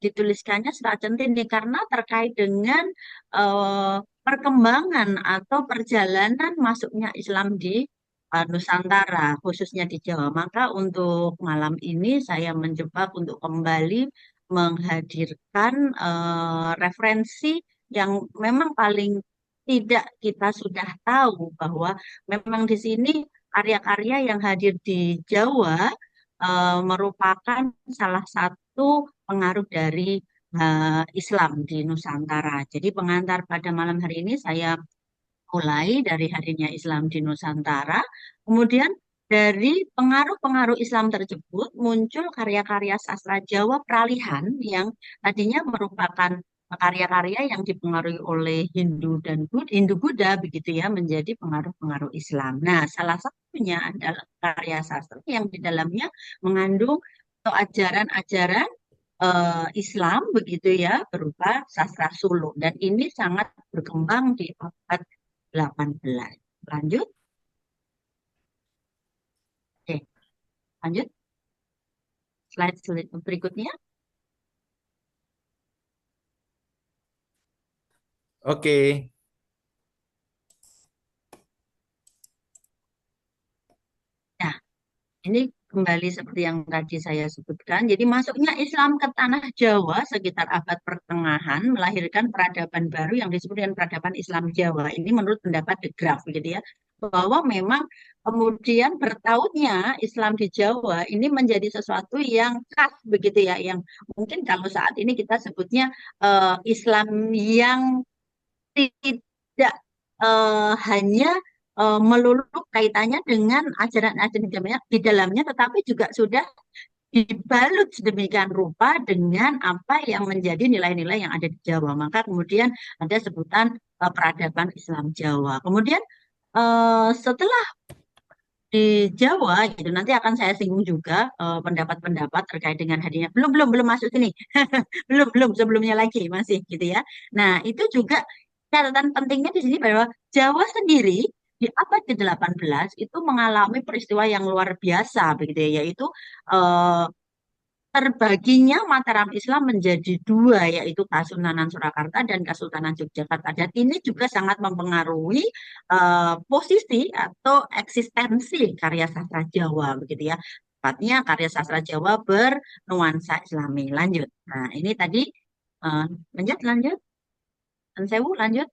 dituliskannya Serat Centini karena terkait dengan perkembangan atau perjalanan masuknya Islam di Nusantara, khususnya di Jawa. Maka untuk malam ini saya mencoba untuk kembali menghadirkan referensi yang memang paling tidak kita sudah tahu bahwa memang di sini karya-karya yang hadir di Jawa merupakan salah satu pengaruh dari Islam di Nusantara. Jadi pengantar pada malam hari ini saya mulai dari harinya Islam di Nusantara, kemudian dari pengaruh-pengaruh Islam tersebut muncul karya-karya sastra Jawa peralihan yang tadinya merupakan karya-karya yang dipengaruhi oleh Hindu Buddha begitu ya menjadi pengaruh-pengaruh Islam. Nah, salah satunya adalah karya sastra yang di dalamnya mengandung atau ajaran-ajaran Islam begitu ya berupa sastra suluk dan ini sangat berkembang di abad 18. Lanjut. Oke, lanjut. Slide berikutnya. Oke. Nah, ini kembali seperti yang tadi saya sebutkan. Jadi masuknya Islam ke tanah Jawa sekitar abad pertengahan melahirkan peradaban baru yang disebut dengan peradaban Islam Jawa. Ini menurut pendapat De Graaf gitu ya. Bahwa memang kemudian bertautnya Islam di Jawa ini menjadi sesuatu yang khas begitu ya. Yang mungkin kalau saat ini kita sebutnya Islam yang tidak hanya melulu kaitannya dengan ajaran-ajaran di dalamnya, tetapi juga sudah dibalut sedemikian rupa dengan apa yang menjadi nilai-nilai yang ada di Jawa. Maka kemudian ada sebutan peradaban Islam Jawa. Kemudian setelah di Jawa gitu nanti akan saya singgung juga pendapat-pendapat terkait dengan hadirnya belum belum belum masuk sini belum belum sebelumnya lagi masih gitu ya. Nah itu juga catatan pentingnya di sini bahwa Jawa sendiri di abad ke-18 itu mengalami peristiwa yang luar biasa begitu ya yaitu eh, terbaginya Mataram Islam menjadi dua, yaitu Kesultanan Surakarta dan Kesultanan Yogyakarta. Dan ini juga sangat mempengaruhi posisi atau eksistensi karya sastra Jawa, begitu ya. Tepatnya karya sastra Jawa bernuansa Islami. Lanjut. Nah, ini tadi eh, lanjut, lanjut. Tan Sewu, lanjut.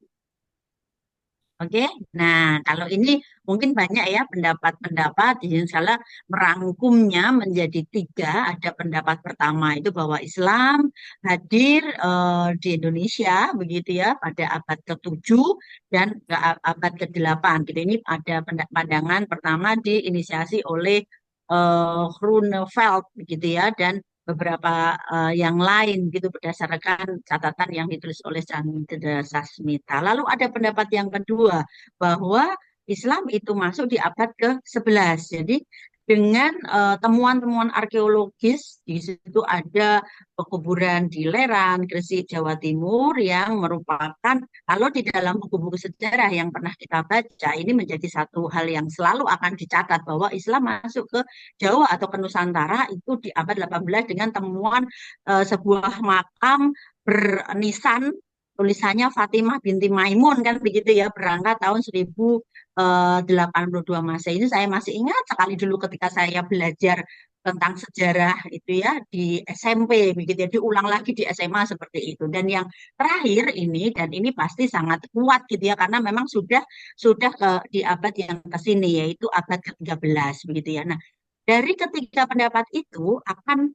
Oke, nah kalau ini mungkin banyak ya pendapat-pendapat, salah merangkumnya menjadi tiga. Ada pendapat pertama itu bahwa Islam hadir di Indonesia begitu ya pada abad ke-7 dan ke abad ke-8. Gitu. Ini ada pandangan pertama diinisiasi oleh Grunewald begitu ya dan beberapa yang lain gitu berdasarkan catatan yang ditulis oleh Chandra Sasmita. Lalu ada pendapat yang kedua bahwa Islam itu masuk di abad ke-11. Jadi dengan temuan-temuan arkeologis di situ ada pekuburan di Leran, Gresik, Jawa Timur yang merupakan kalau di dalam buku-buku sejarah yang pernah kita baca ini menjadi satu hal yang selalu akan dicatat bahwa Islam masuk ke Jawa atau ke Nusantara itu di abad 18 dengan temuan sebuah makam bernisan tulisannya Fatimah binti Maimun kan begitu ya berangkat tahun 1082 Masehi. Ini saya masih ingat sekali dulu ketika saya belajar tentang sejarah itu ya di SMP begitu ya diulang lagi di SMA seperti itu. Dan yang terakhir ini dan ini pasti sangat kuat gitu ya karena memang sudah ke di abad yang ke sini yaitu abad ke-13 begitu ya. Nah, dari ketiga pendapat itu akan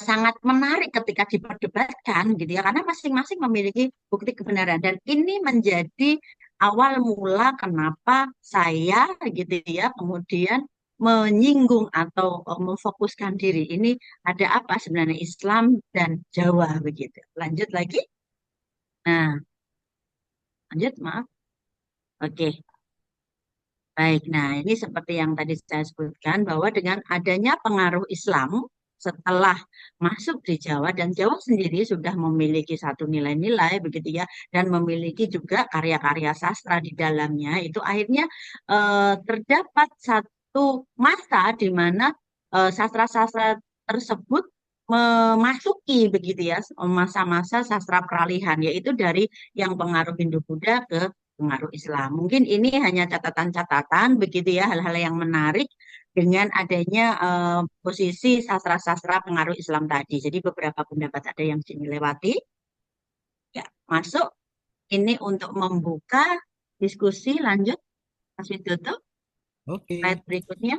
sangat menarik ketika diperdebatkan gitu ya karena masing-masing memiliki bukti kebenaran dan ini menjadi awal mula kenapa saya gitu ya kemudian menyinggung atau memfokuskan diri ini ada apa sebenarnya Islam dan Jawa begitu. Lanjut lagi. Nah, lanjut maaf. Oke. Baik, nah ini seperti yang tadi saya sebutkan bahwa dengan adanya pengaruh Islam setelah masuk di Jawa dan Jawa sendiri sudah memiliki satu nilai-nilai begitu ya dan memiliki juga karya-karya sastra di dalamnya itu akhirnya terdapat satu masa di mana sastra-sastra tersebut memasuki begitu ya masa-masa sastra peralihan, yaitu dari yang pengaruh Hindu-Buddha ke pengaruh Islam. Mungkin ini hanya catatan-catatan begitu ya, hal-hal yang menarik dengan adanya posisi sastra-sastra pengaruh Islam tadi. Jadi beberapa pendapat ada yang dilewati. Ya, masuk ini untuk membuka diskusi lanjut, Mas Widodo, slide Oke. berikutnya.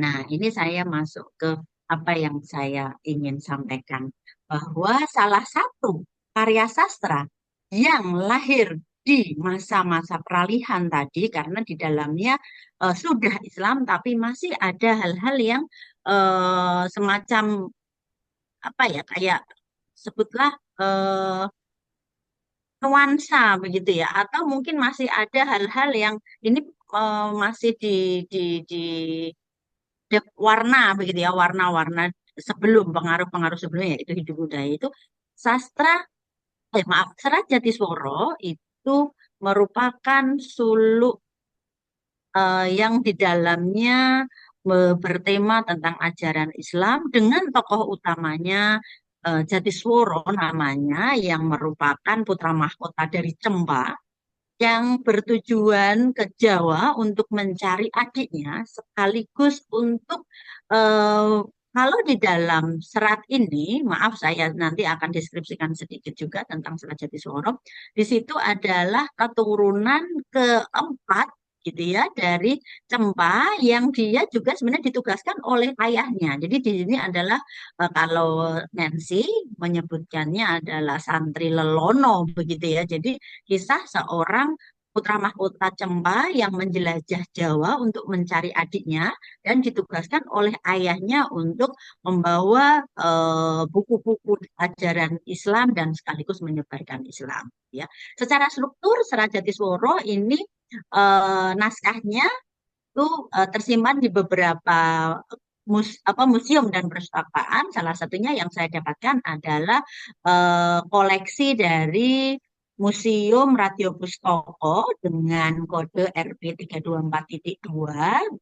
Nah, ini saya masuk ke apa yang saya ingin sampaikan, bahwa salah satu karya sastra yang lahir di masa-masa peralihan tadi, karena di dalamnya sudah Islam, tapi masih ada hal-hal yang semacam apa ya, kayak sebutlah eh, nuansa begitu ya, atau mungkin masih ada hal-hal yang ini masih di di warna begitu ya, warna-warna sebelum pengaruh-pengaruh sebelumnya itu hidup budaya itu sastra maaf, Serat Jatisworo itu merupakan suluk yang di dalamnya bertema tentang ajaran Islam dengan tokoh utamanya Jatisworo namanya, yang merupakan putra mahkota dari Cempa yang bertujuan ke Jawa untuk mencari adiknya, sekaligus untuk eh, kalau di dalam serat ini, maaf saya nanti akan deskripsikan sedikit juga tentang Serat Jatisworo. Di situ adalah keturunan keempat gitu ya dari Cempa, yang dia juga sebenarnya ditugaskan oleh ayahnya. Jadi di sini adalah kalau Nancy menyebutkannya adalah santri Lelono begitu ya. Jadi kisah seorang putra mahkota Cempa yang menjelajah Jawa untuk mencari adiknya dan ditugaskan oleh ayahnya untuk membawa buku-buku ajaran Islam dan sekaligus menyebarkan Islam. Ya, secara struktur Serat Jatisworo ini naskahnya itu tersimpan di beberapa museum dan perpustakaan. Salah satunya yang saya dapatkan adalah koleksi dari Museum Radio Pustoko dengan kode RP 324.2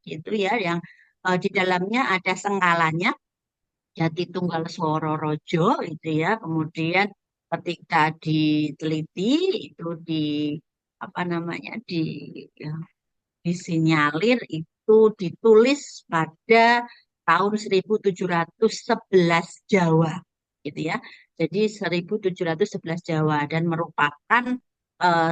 gitu ya, yang di dalamnya ada sengkalanya Jati Tunggal Sworo Rojo itu ya. Kemudian ketika diteliti itu di apa namanya ya, disinyalir itu ditulis pada tahun 1711 Jawa gitu ya. Jadi 1711 Jawa, dan merupakan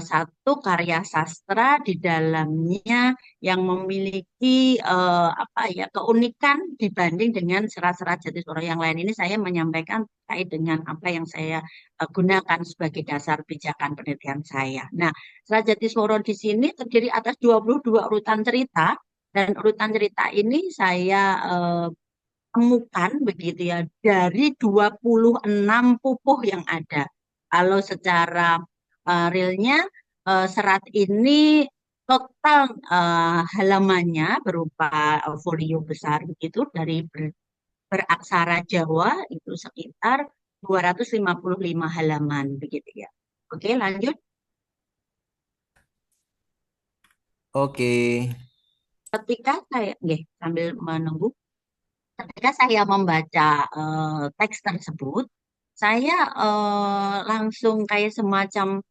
satu karya sastra di dalamnya yang memiliki apa ya, keunikan dibanding dengan serat-serat Jatisworo yang lain. Ini saya menyampaikan terkait dengan apa yang saya gunakan sebagai dasar pijakan penelitian saya. Nah, Serat Jatisworo di sini terdiri atas 22 urutan cerita, dan urutan cerita ini saya temukan begitu ya dari 26 pupuh yang ada. Kalau secara realnya serat ini total halamannya berupa folio besar begitu dari beraksara Jawa itu sekitar 255 halaman begitu ya. Oke, lanjut. Oke. Ketika saya, nggih, sambil menunggu, ketika saya membaca teks tersebut, saya langsung kayak semacam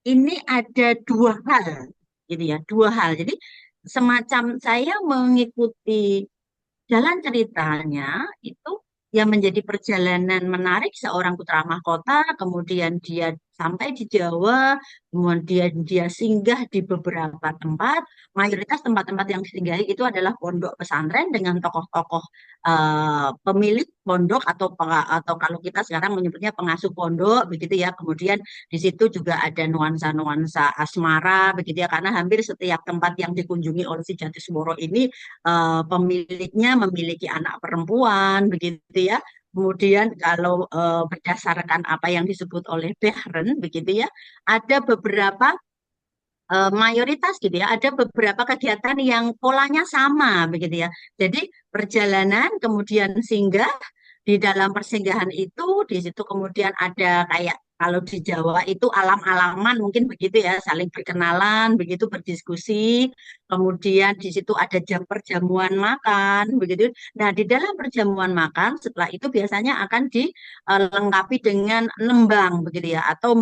ini ada dua hal, gitu ya, dua hal. Jadi semacam saya mengikuti jalan ceritanya itu yang menjadi perjalanan menarik seorang putra mahkota, kemudian dia sampai di Jawa, kemudian dia singgah di beberapa tempat. Mayoritas tempat-tempat yang disinggahi itu adalah pondok pesantren dengan tokoh-tokoh pemilik pondok atau kalau kita sekarang menyebutnya pengasuh pondok begitu ya. Kemudian di situ juga ada nuansa-nuansa asmara begitu ya, karena hampir setiap tempat yang dikunjungi oleh si Jatisworo ini pemiliknya memiliki anak perempuan begitu ya. Kemudian kalau berdasarkan apa yang disebut oleh Behren begitu ya, ada beberapa mayoritas gitu ya, ada beberapa kegiatan yang polanya sama begitu ya. Jadi perjalanan kemudian singgah, di dalam persinggahan itu di situ kemudian ada kayak Kalau di Jawa itu alam-alaman mungkin begitu ya, saling berkenalan, begitu berdiskusi. Kemudian di situ ada jam perjamuan makan, begitu. Nah, di dalam perjamuan makan setelah itu biasanya akan dilengkapi dengan nembang, begitu ya, atau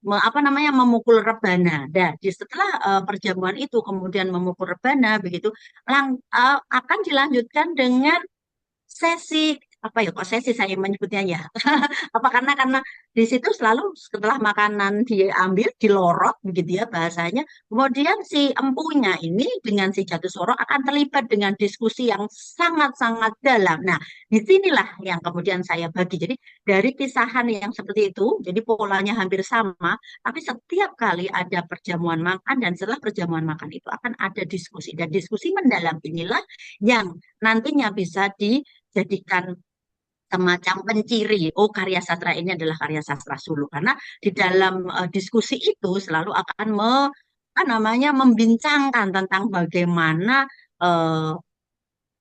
apa namanya memukul rebana. Dan setelah perjamuan itu kemudian memukul rebana, begitu, akan dilanjutkan dengan sesi apa ya kok sesi saya menyebutnya ya apa karena di situ selalu setelah makanan diambil dilorot begitu ya bahasanya kemudian si empunya ini dengan si Jatiswara akan terlibat dengan diskusi yang sangat-sangat dalam. Nah, disinilah yang kemudian saya bagi. Jadi dari pisahan yang seperti itu jadi polanya hampir sama tapi setiap kali ada perjamuan makan dan setelah perjamuan makan itu akan ada diskusi dan diskusi mendalam inilah yang nantinya bisa dijadikan semacam penciri, oh karya sastra ini adalah karya sastra Solo. Karena di dalam diskusi itu selalu akan apa namanya membincangkan tentang bagaimana eh,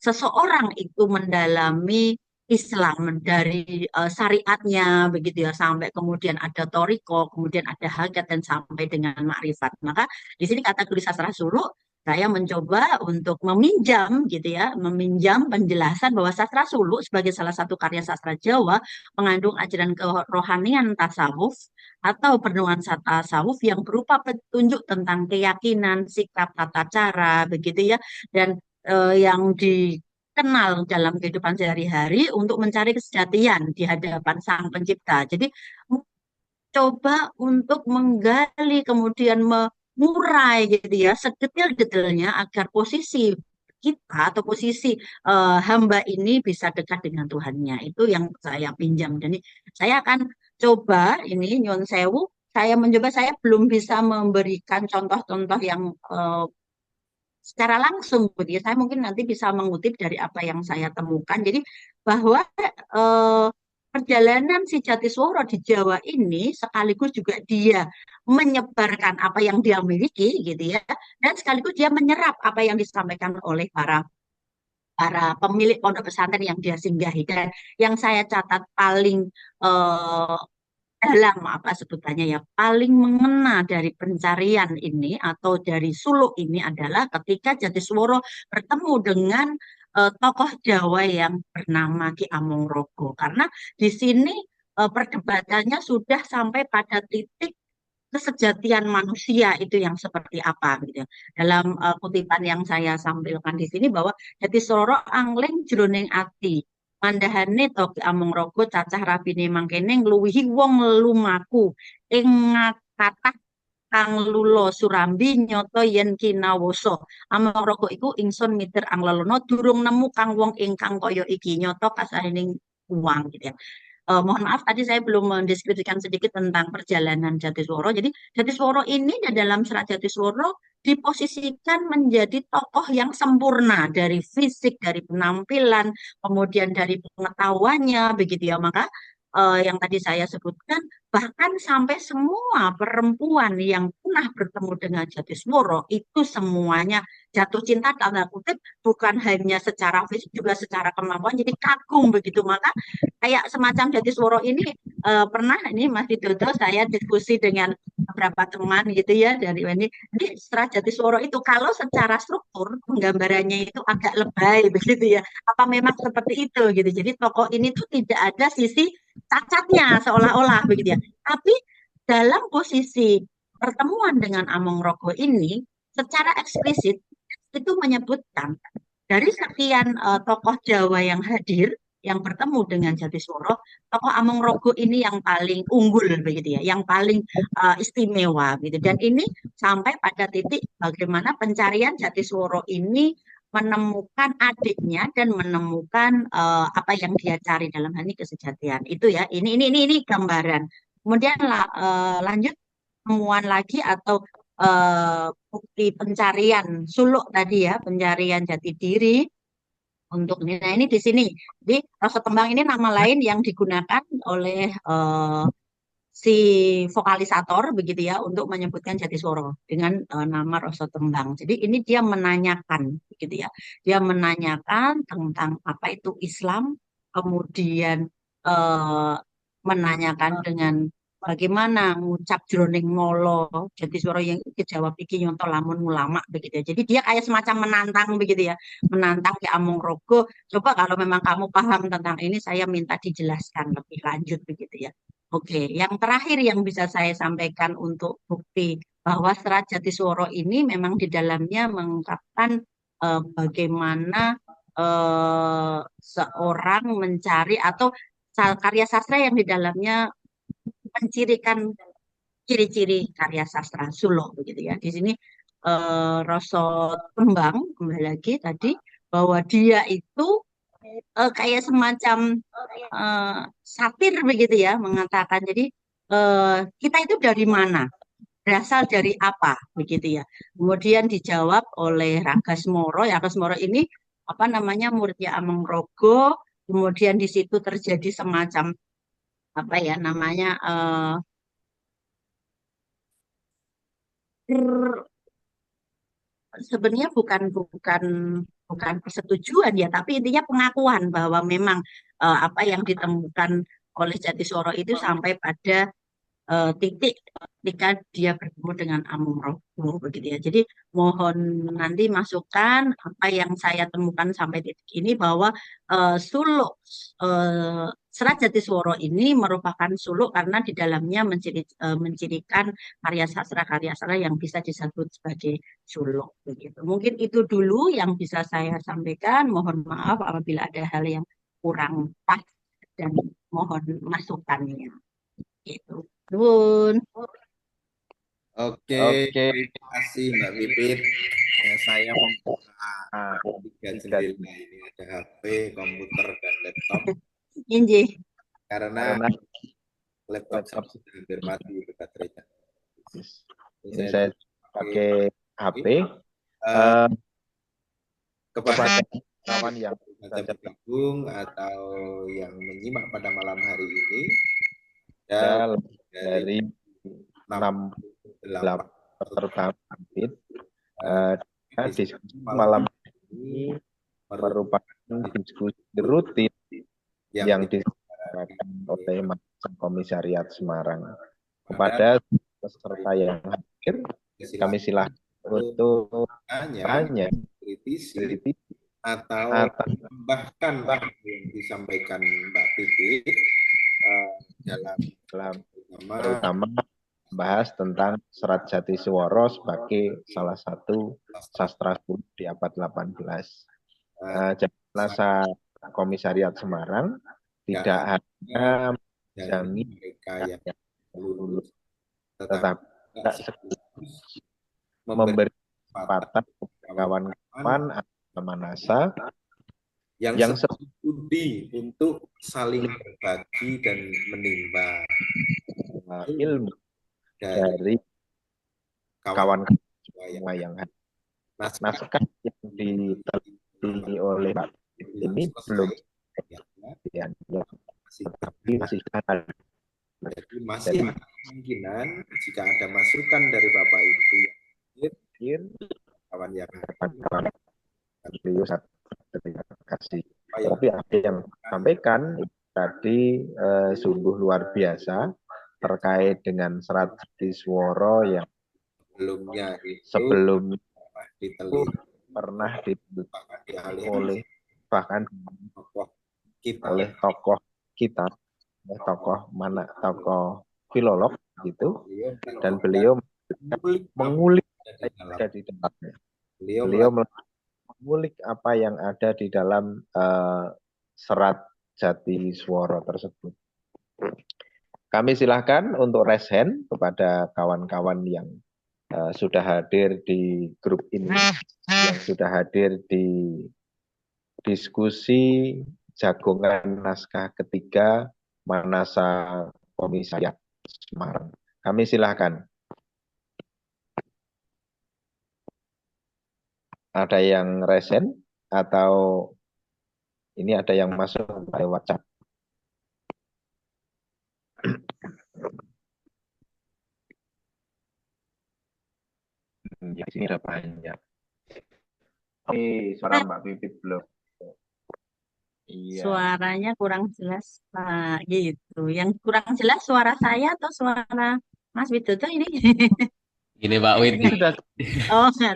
seseorang itu mendalami Islam dari syariatnya begitu ya sampai kemudian ada toriko, kemudian ada hakikat dan sampai dengan makrifat. Maka di sini kategori sastra suluk saya mencoba untuk meminjam gitu ya, meminjam penjelasan bahwa sastra suluk sebagai salah satu karya sastra Jawa mengandung ajaran kerohanian tasawuf atau penuan tasawuf yang berupa petunjuk tentang keyakinan, sikap, tata cara begitu ya dan yang dikenal dalam kehidupan sehari-hari untuk mencari kesejatian di hadapan Sang Pencipta. Jadi coba untuk menggali kemudian mengurai gitu ya sedetil-detilnya agar posisi kita atau posisi hamba ini bisa dekat dengan Tuhannya. Itu yang saya pinjam. Jadi saya akan coba ini Nyun Sewu. Saya mencoba, saya belum bisa memberikan contoh-contoh yang secara langsung begitu. Saya mungkin nanti bisa mengutip dari apa yang saya temukan. Jadi bahwa eh, perjalanan si Jatisworo di Jawa ini sekaligus juga dia menyebarkan apa yang dia miliki gitu ya dan sekaligus dia menyerap apa yang disampaikan oleh para para pemilik pondok pesantren yang dia singgahi dan yang saya catat paling eh, dalam apa sebutannya ya paling mengena dari pencarian ini atau dari suluk ini adalah ketika Jatisworo bertemu dengan tokoh Jawa yang bernama Ki Amung-Rogo karena di sini perdebatannya sudah sampai pada titik kesejatian manusia itu yang seperti apa gitu ya. Dalam kutipan yang saya sampaikan di sini bahwa Jatisworo angling jroning ati mandahane to Ki Amung-Rogo cacah rabine mangkene ngluwihi wong lumaku ing kathah kang lulo surambi nyoto yen kinawoso. Amung-Rogo iku ingsun mitir anglelono durung nemu kang wong ingkang kaya iki nyoto kasahening uang gitu ya. Mohon maaf tadi saya belum mendeskripsikan sedikit tentang perjalanan Jatisworo. Jadi Jatisworo ini di dalam serat Jatisworo diposisikan menjadi tokoh yang sempurna dari fisik, dari penampilan, kemudian dari pengetahuannya, begitu ya. Maka yang tadi saya sebutkan, bahkan sampai semua perempuan yang pernah bertemu dengan Jatisworo itu semuanya jatuh cinta tanda kutip bukan hanya secara fisik juga secara kemampuan jadi kagum begitu maka kayak semacam Jatisworo ini pernah ini Mas Widodo saya diskusi dengan beberapa teman gitu ya dari ini setelah Jatisworo itu kalau secara struktur penggambarannya itu agak lebay begitu ya apa memang seperti itu gitu jadi tokoh ini tuh tidak ada sisi cacatnya seolah-olah begitu ya tapi dalam posisi pertemuan dengan Among-Rogo ini secara eksplisit itu menyebutkan dari sekian tokoh Jawa yang hadir, yang bertemu dengan Jatisworo, tokoh Among-Rogo ini yang paling unggul begitu ya, yang paling istimewa gitu. Dan ini sampai pada titik bagaimana pencarian Jatisworo ini menemukan adiknya dan menemukan apa yang dia cari dalam hal ini kesejatian. Itu ya, ini gambaran. Kemudian lanjut temuan lagi atau bukti pencarian suluk tadi ya, pencarian jati diri untuk ini. Nah, ini di sini. Jadi rasa tembang ini nama lain yang digunakan oleh si vokalisator begitu ya untuk menyebutkan Jatisworo dengan nama Rasa Tembang. Jadi ini dia menanyakan begitu ya. Dia menanyakan tentang apa itu Islam, kemudian eh, menanyakan dengan bagaimana ngucap jroning molo jadi suara yang kejawab iki nyonto lamun ulama begitu ya. Jadi dia kayak semacam menantang begitu ya, menantang Ki Amung Rogo. Coba kalau memang kamu paham tentang ini, saya minta dijelaskan lebih lanjut begitu ya. Oke, yang terakhir yang bisa saya sampaikan untuk bukti bahwa Serat Jatisworo ini memang di dalamnya mengungkapkan bagaimana seorang mencari atau karya sastra yang di dalamnya mencirikan ciri-ciri karya sastra Solo begitu ya. Di sini Roso Kembang kembali lagi tadi bahwa dia itu kayak semacam eh, satir begitu ya mengatakan. Jadi kita itu dari mana? Berasal dari apa begitu ya. Kemudian dijawab oleh Ragasmoro. Ya, Ragasmoro ini apa namanya muridnya Amenggrogo. Kemudian di situ terjadi semacam apa ya namanya sebenarnya bukan bukan bukan persetujuan ya, tapi intinya pengakuan bahwa memang apa yang ditemukan oleh Jatisworo itu sampai pada titik ketika dia bertemu dengan Amumrogo begitu ya. Jadi mohon nanti masukan apa yang saya temukan sampai titik ini bahwa suluk Serat Jatisworo ini merupakan suluk karena di dalamnya mencirikan karya sastra yang bisa disebut sebagai suluk begitu. Mungkin itu dulu yang bisa saya sampaikan. Mohon maaf apabila ada hal yang kurang pas dan mohon masukannya. Gitu. Nun. Oke, Oke, terima kasih Mbak Pipit. Saya membuka nah, tiga tiga jendela ini, ada HP, komputer, dan laptop. Inji. Karena karena laptop saya laptop sudah hampir mati itu baterainya. Jadi ini saya saya pakai pakai HP eh, kepada kepada kawan yang baca saja bergabung atau yang menyimak pada malam hari ini. Ya, ada dari dari 68 68 peserta bangkit. eh, Diskusi malam malam ini ini merupakan diskusi rutin yang yang diselenggarakan oleh Komisariat Semarang. Kepada peserta yang hadir, kami silakan untuk tanya, kritisi kritik, atau atau bahkan apa yang disampaikan Mbak Pipit dalam terutama membahas tentang Serat Jatisworo sebagai salah satu sastra Sunda di abad 18. Jadi Nasa Komisariat Semarang tidak hanya menjamin mereka yang yang lulus, tetapi tidak sekaligus memberi kesempatan kesempatan kepada kawan-kawan atau Manasa yang yang studi untuk saling berbagi dan menimba ilmu dari dari kawan kawan-kawan semua yang hadir. naskah Naskah yang diteliti oleh Pak ini belum ya, kemudian, masih tetapi masih ada. jadi masih Jadi ada kemungkinan jika ada masukan dari Bapak Ibu yang hadir, kawan yang kawan-kawan beliau terima kasih. yang Tapi apa yang sampaikan tadi sungguh luar biasa terkait dengan Serat Jatisworo yang sebelumnya itu sebelum diteliti pernah diteliti dialih oleh bahkan tokoh kita oleh tokoh kita, tokoh filolog gitu, dan beliau mengulik apa yang ada di dalamnya. Beliau mengulik apa yang ada di dalam Serat Jatisworo tersebut. Kami silahkan untuk raise hand kepada kawan-kawan yang sudah hadir di grup ini, yang sudah hadir di diskusi jagongan naskah ketiga Manasa Komisariat Semarang. Kami silahkan. Ada yang raise hand atau ini ada yang masuk lewat chat? Di sini ada banyak. Suara Mbak Pipit belum. Iya. Suaranya kurang jelas, Pak. Gitu. Yang kurang jelas suara saya atau suara Mas Widodo ini? Ini Pak Wid Ini nih. sudah Oh, nggak.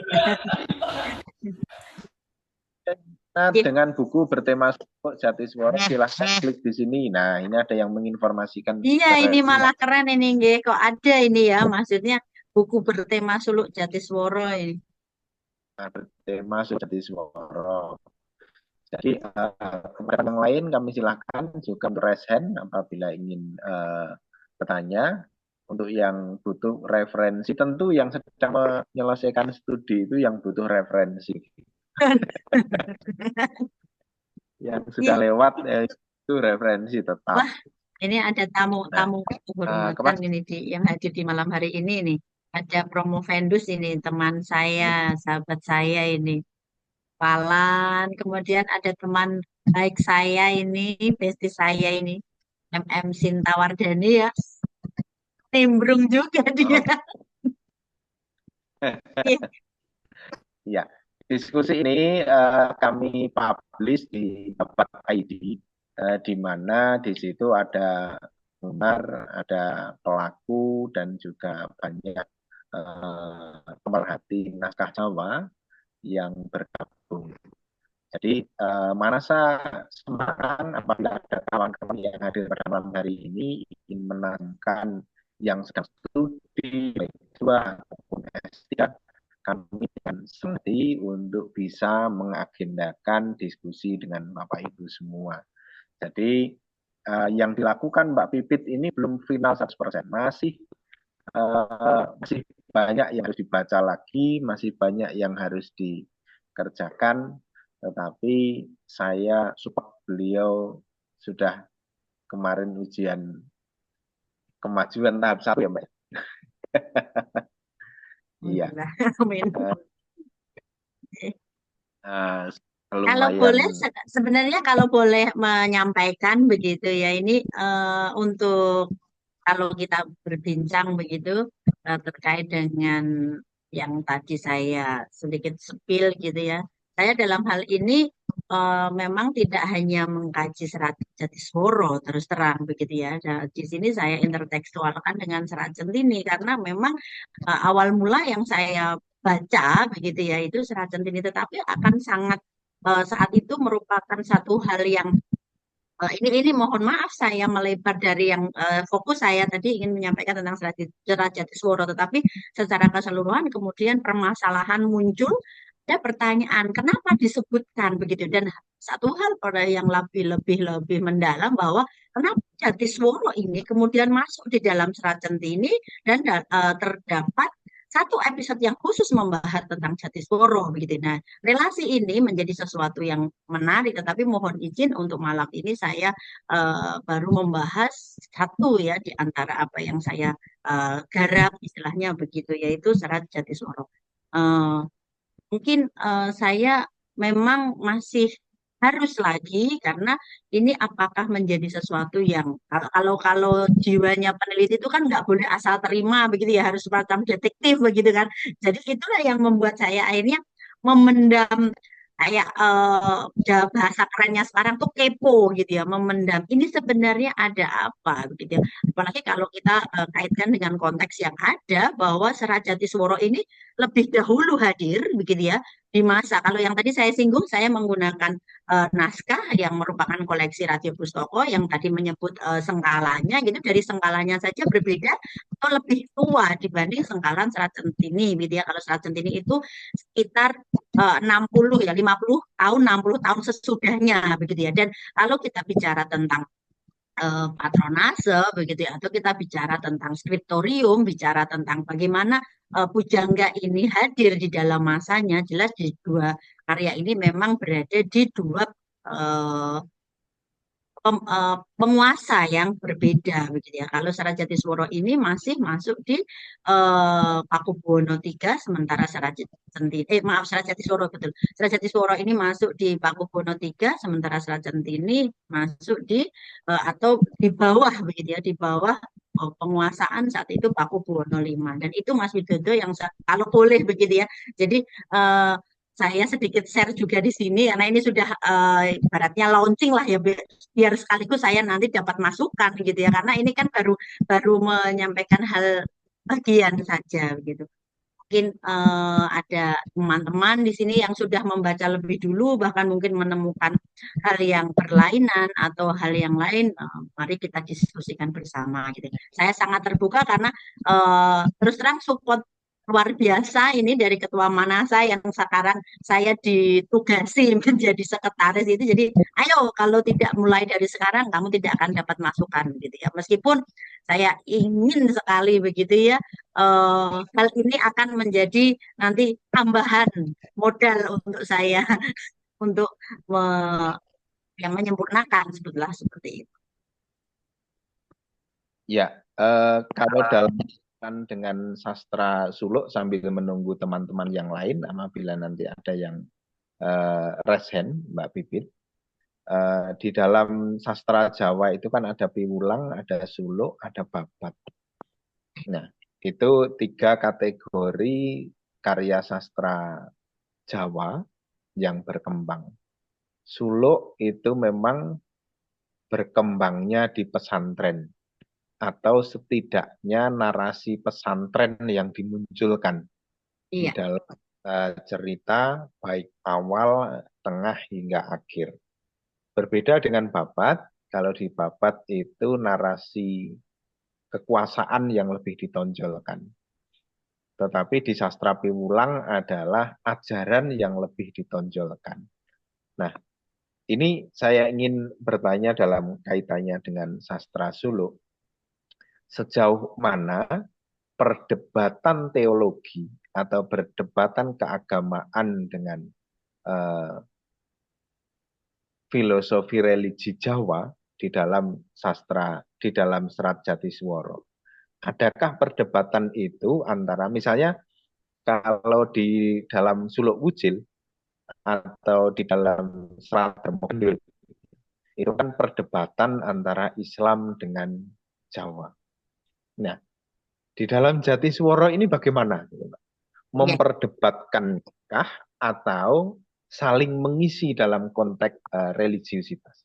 Iya. dengan buku bertema Jatisworo, silahkan klik di sini. Nah, ini ada yang menginformasikan Iya, ini referensi. malah keren ini, nggih. Kok ada ini ya, maksudnya buku bertema Suluk Jatisworo ini. Nah, bertema Jatisworo. Jadi kepada yang lain kami silahkan juga raise hand apabila ingin bertanya. Untuk yang butuh referensi, tentu yang sedang menyelesaikan studi itu yang butuh referensi. Yang sudah lewat itu referensi tetap. Wah, ini ada tamu-tamu kehormatan ini yang hadir di malam hari ini nih. Ada Promo Vendus ini, teman saya, sahabat saya ini. Falan, kemudian ada teman baik saya ini, bestie saya ini, Sintawardani ya. Nimbrung juga dia. Ya, diskusi ini kami publish di Dapat ID, di mana di situ ada penggemar, ada pelaku, dan juga banyak pemerhati naskah Jawa yang bergabung. Jadi merasa senang apabila ada kawan-kawan yang hadir pada malam hari ini ingin menangkan yang sedang studi S2 ataupun S3, kami akan senanti untuk bisa mengagendakan diskusi dengan Bapak Ibu semua. Jadi yang dilakukan Mbak Pipit ini belum final 100%, masih banyak yang harus dibaca lagi, masih banyak yang harus dikerjakan. Tetapi saya support beliau sudah kemarin ujian kemajuan tahap 1 ya Mbak. Iya. Amin. Kalau Lumayan. boleh, sebenarnya kalau boleh menyampaikan begitu ya, ini untuk kalau kita berbincang begitu terkait dengan yang tadi saya sedikit sepil gitu ya. Saya dalam hal ini memang tidak hanya mengkaji Serat Jatisworo terus terang begitu ya. Nah, di sini saya intertekstualkan dengan Serat Centini karena memang awal mula yang saya baca begitu ya itu Serat Centini, tetapi akan sangat saat itu merupakan satu hal yang ini mohon maaf saya melebar dari yang fokus saya tadi ingin menyampaikan tentang Serat Jatisworo, tetapi secara keseluruhan kemudian permasalahan muncul, ada pertanyaan kenapa disebutkan begitu, dan satu hal pada yang lebih mendalam bahwa kenapa Jatisworo ini kemudian masuk di dalam Serat Centini dan terdapat satu episode yang khusus membahas tentang Jatisworo begitu. Nah, relasi ini menjadi sesuatu yang menarik, tetapi mohon izin untuk malam ini saya baru membahas satu ya di antara apa yang saya garap istilahnya begitu, yaitu Serat Jatisworo. Mungkin saya memang masih harus lagi karena ini apakah menjadi sesuatu yang kalau jiwanya peneliti itu kan nggak boleh asal terima begitu ya, harus semacam detektif begitu kan. Jadi itulah yang membuat saya akhirnya memendam kayak bahasa kerennya sekarang tuh kepo gitu ya, memendam ini sebenarnya ada apa begitu ya. Apalagi kalau kita kaitkan dengan konteks yang ada bahwa Serat Jatisworo ini lebih dahulu hadir begitu ya di masa, kalau yang tadi saya singgung saya menggunakan naskah yang merupakan koleksi Radio Pustoko yang tadi menyebut sengkalanya gitu, dari sengkalanya saja berbeda atau lebih tua dibanding sengkalan Serat Centini gitu ya. Kalau Serat Centini itu sekitar 60 ya, 50 tahun 60 tahun sesudahnya begitu ya. Dan kalau kita bicara tentang patronase begitu ya, atau kita bicara tentang skriptorium, bicara tentang bagaimana pujangga ini hadir di dalam masanya, jelas di dua karya ini memang berada di dua penguasa yang berbeda begitu ya. Kalau Serat Jatisworo ini masih masuk di Pakubuwono III, sementara Serat Jatisworo betul. Serat Jatisworo ini masuk di Pakubuwono III, sementara Serat Centini masuk di atau di bawah begitu ya, di bawah penguasaan saat itu Pakubuwono V. Dan itu Mas Widodo yang kalau boleh begitu ya. Jadi saya sedikit share juga di sini karena ini sudah ibaratnya launching lah ya, biar sekaligus saya nanti dapat masukan gitu ya, karena ini kan baru baru menyampaikan hal bagian saja begitu. Mungkin ada teman-teman di sini yang sudah membaca lebih dulu, bahkan mungkin menemukan hal yang berlainan atau hal yang lain. Mari kita diskusikan bersama gitu. Saya sangat terbuka karena terus terang support luar biasa ini dari Ketua Manasa yang sekarang saya ditugasi menjadi sekretaris itu. Jadi, ayo kalau tidak mulai dari sekarang kamu tidak akan dapat masukan gitu ya. Meskipun saya ingin sekali begitu ya, hal ini akan menjadi nanti tambahan modal untuk saya untuk yang menyempurnakan sebetulnya seperti itu. Ya, kalau dalam dengan sastra suluk sambil menunggu teman-teman yang lain, apabila nanti ada yang raise hand, Mbak Bibit, di dalam sastra Jawa itu kan ada piwulang, ada suluk, ada babat. Nah, itu 3 kategori karya sastra Jawa yang berkembang. Suluk itu memang berkembangnya di pesantren, atau setidaknya narasi pesantren yang dimunculkan di dalam cerita baik awal, tengah hingga akhir. Berbeda dengan babat, kalau di babat itu narasi kekuasaan yang lebih ditonjolkan. Tetapi di sastra piwulang adalah ajaran yang lebih ditonjolkan. Nah, ini saya ingin bertanya dalam kaitannya dengan sastra suluk. Sejauh mana perdebatan teologi atau perdebatan keagamaan dengan filosofi religi Jawa di dalam sastra, di dalam Serat Jatisworo. Adakah perdebatan itu antara, misalnya kalau di dalam Suluk Wujil atau di dalam Serat Dermogedul, itu kan perdebatan antara Islam dengan Jawa. Nah, di dalam Jatisworo ini bagaimana? Memperdebatkankah atau saling mengisi dalam konteks religiusitas?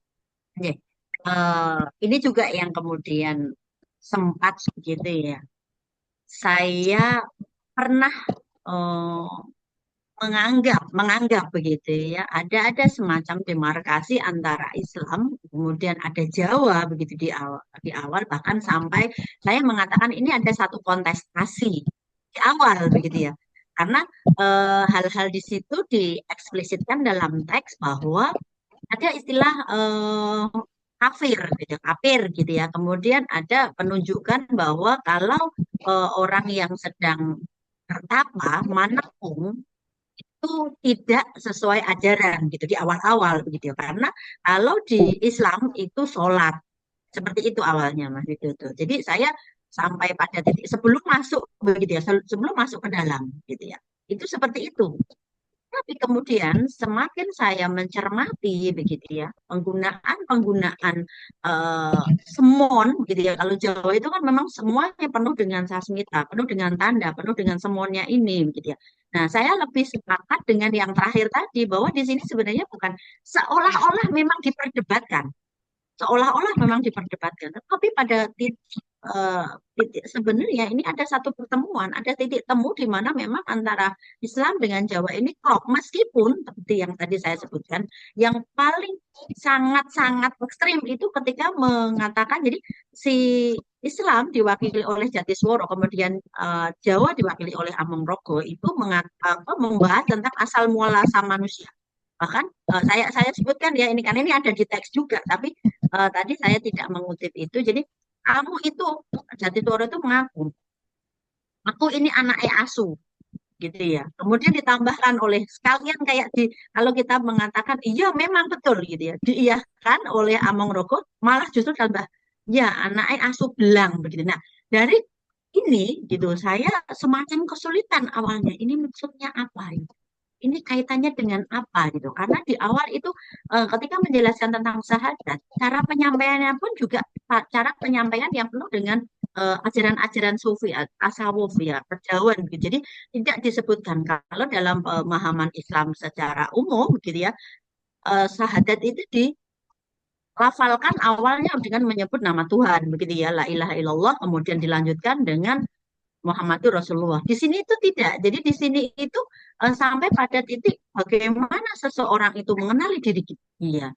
Ini juga yang kemudian sempat gitu ya. Saya pernah menganggap begitu ya, ada semacam demarkasi antara Islam kemudian ada Jawa begitu di awal bahkan sampai saya mengatakan ini ada satu kontestasi di awal begitu ya, karena hal-hal di situ dieksplisitkan dalam teks bahwa ada istilah kafir gitu ya, kemudian ada penunjukan bahwa kalau orang yang sedang bertapa manapun itu tidak sesuai ajaran gitu di awal-awal begitu ya. Karena kalau di Islam itu sholat seperti itu awalnya Mas itu tuh. Jadi saya sampai pada titik sebelum masuk begitu ya, sebelum masuk ke dalam gitu ya. Itu seperti itu. Tapi kemudian semakin saya mencermati begitu ya, penggunaan semon gitu ya. Kalau Jawa itu kan memang semuanya penuh dengan sasmita, penuh dengan tanda, penuh dengan semonnya ini gitu ya. Nah, saya lebih sepakat dengan yang terakhir tadi bahwa di sini sebenarnya bukan seolah-olah memang diperdebatkan. Seolah-olah memang diperdebatkan, tapi pada titik sebenarnya ini ada satu pertemuan, ada titik temu di mana memang antara Islam dengan Jawa ini klop, meskipun seperti yang tadi saya sebutkan, yang paling sangat-sangat ekstrim itu ketika mengatakan jadi si Islam diwakili oleh Jatisworo, kemudian Jawa diwakili oleh Amonggrogo itu membahas tentang asal muasal manusia. Bahkan saya sebutkan ya ini kan ini ada di teks juga, tapi tadi saya tidak mengutip itu. Jadi kamu itu Jatisworo itu mengaku, aku ini anaknya Asu, gitu ya. Kemudian ditambahkan oleh sekalian kayak kalau kita mengatakan iya memang betul gitu ya, diiyakan oleh Amonggrogo, malah justru tambah ya anaknya Asu Belang begitu. Nah dari ini gitu saya semacam kesulitan awalnya. Ini maksudnya apa ini? Ini kaitannya dengan apa gitu? Karena di awal itu ketika menjelaskan tentang syahadat, cara penyampaiannya pun juga cara penyampaian yang penuh dengan ajaran-ajaran sufi, tasawuf ya, perjauan gitu. Jadi tidak disebutkan kalau dalam pemahaman Islam secara umum gitu ya, syahadat itu dilafalkan awalnya dengan menyebut nama Tuhan begitu ya, la ilaha illallah, kemudian dilanjutkan dengan Muhammadur Rasulullah. Di sini itu tidak. Jadi di sini itu sampai pada titik bagaimana seseorang itu mengenali diri dia,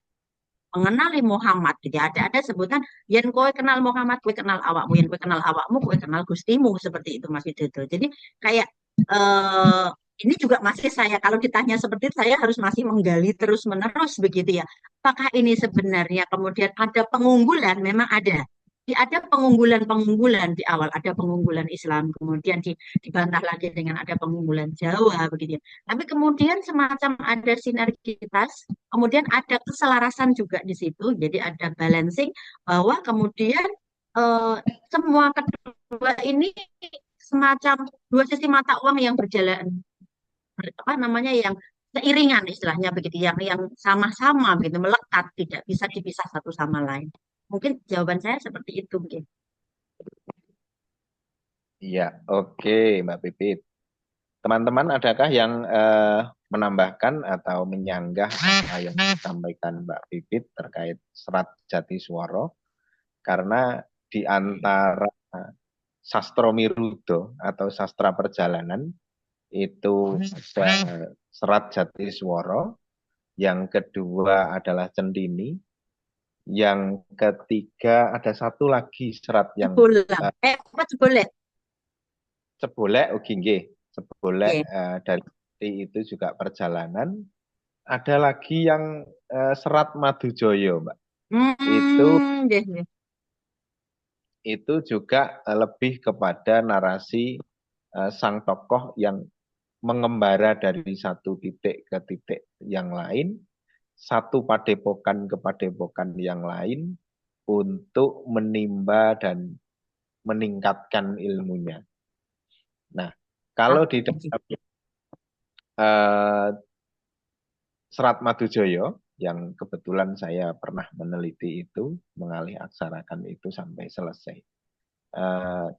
mengenali Muhammad. Jadi ada sebutan, yen kowe kenal Muhammad, kowe kenal awakmu, yen kowe kenal awakmu, kowe kenal Gustimu, seperti itu Mas Widodo. Jadi kayak eh, ini juga masih saya, kalau ditanya seperti itu, saya harus masih menggali terus menerus begitu ya. Apakah ini sebenarnya kemudian ada pengunggulan? Memang ada. Ada pengunggulan-pengunggulan di awal, ada pengunggulan Islam, kemudian dibantah lagi dengan ada pengunggulan Jawa begitu ya. Tapi kemudian semacam ada sinergitas, kemudian ada keselarasan juga di situ, jadi ada balancing bahwa kemudian eh, semua kedua ini semacam dua sisi mata uang yang berjalan, apa namanya, yang seiringan istilahnya begitu, yang sama-sama gitu melekat, tidak bisa dipisah satu sama lain. Mungkin jawaban saya seperti itu mungkin. Iya, oke Mbak Pipit. Teman-teman adakah yang menambahkan atau menyanggah apa yang disampaikan Mbak Pipit terkait Serat Jatiswara? Karena di antara Sastro Mirudo atau sastra perjalanan itu ada Serat Jatiswara, yang kedua adalah Cendini, yang ketiga ada satu lagi serat yang Apa Cebolek? Cebolek ugi nggih. Cebolek Oke. dari itu juga perjalanan. Ada lagi yang serat Madujoyo, Mbak. Deh, deh. Itu juga lebih kepada narasi sang tokoh yang mengembara dari satu titik ke titik yang lain, satu padepokan ke padepokan yang lain, untuk menimba dan meningkatkan ilmunya. Nah, kalau di dalam Serat Madujoyo, yang kebetulan saya pernah meneliti itu, mengalih aksarakan itu sampai selesai.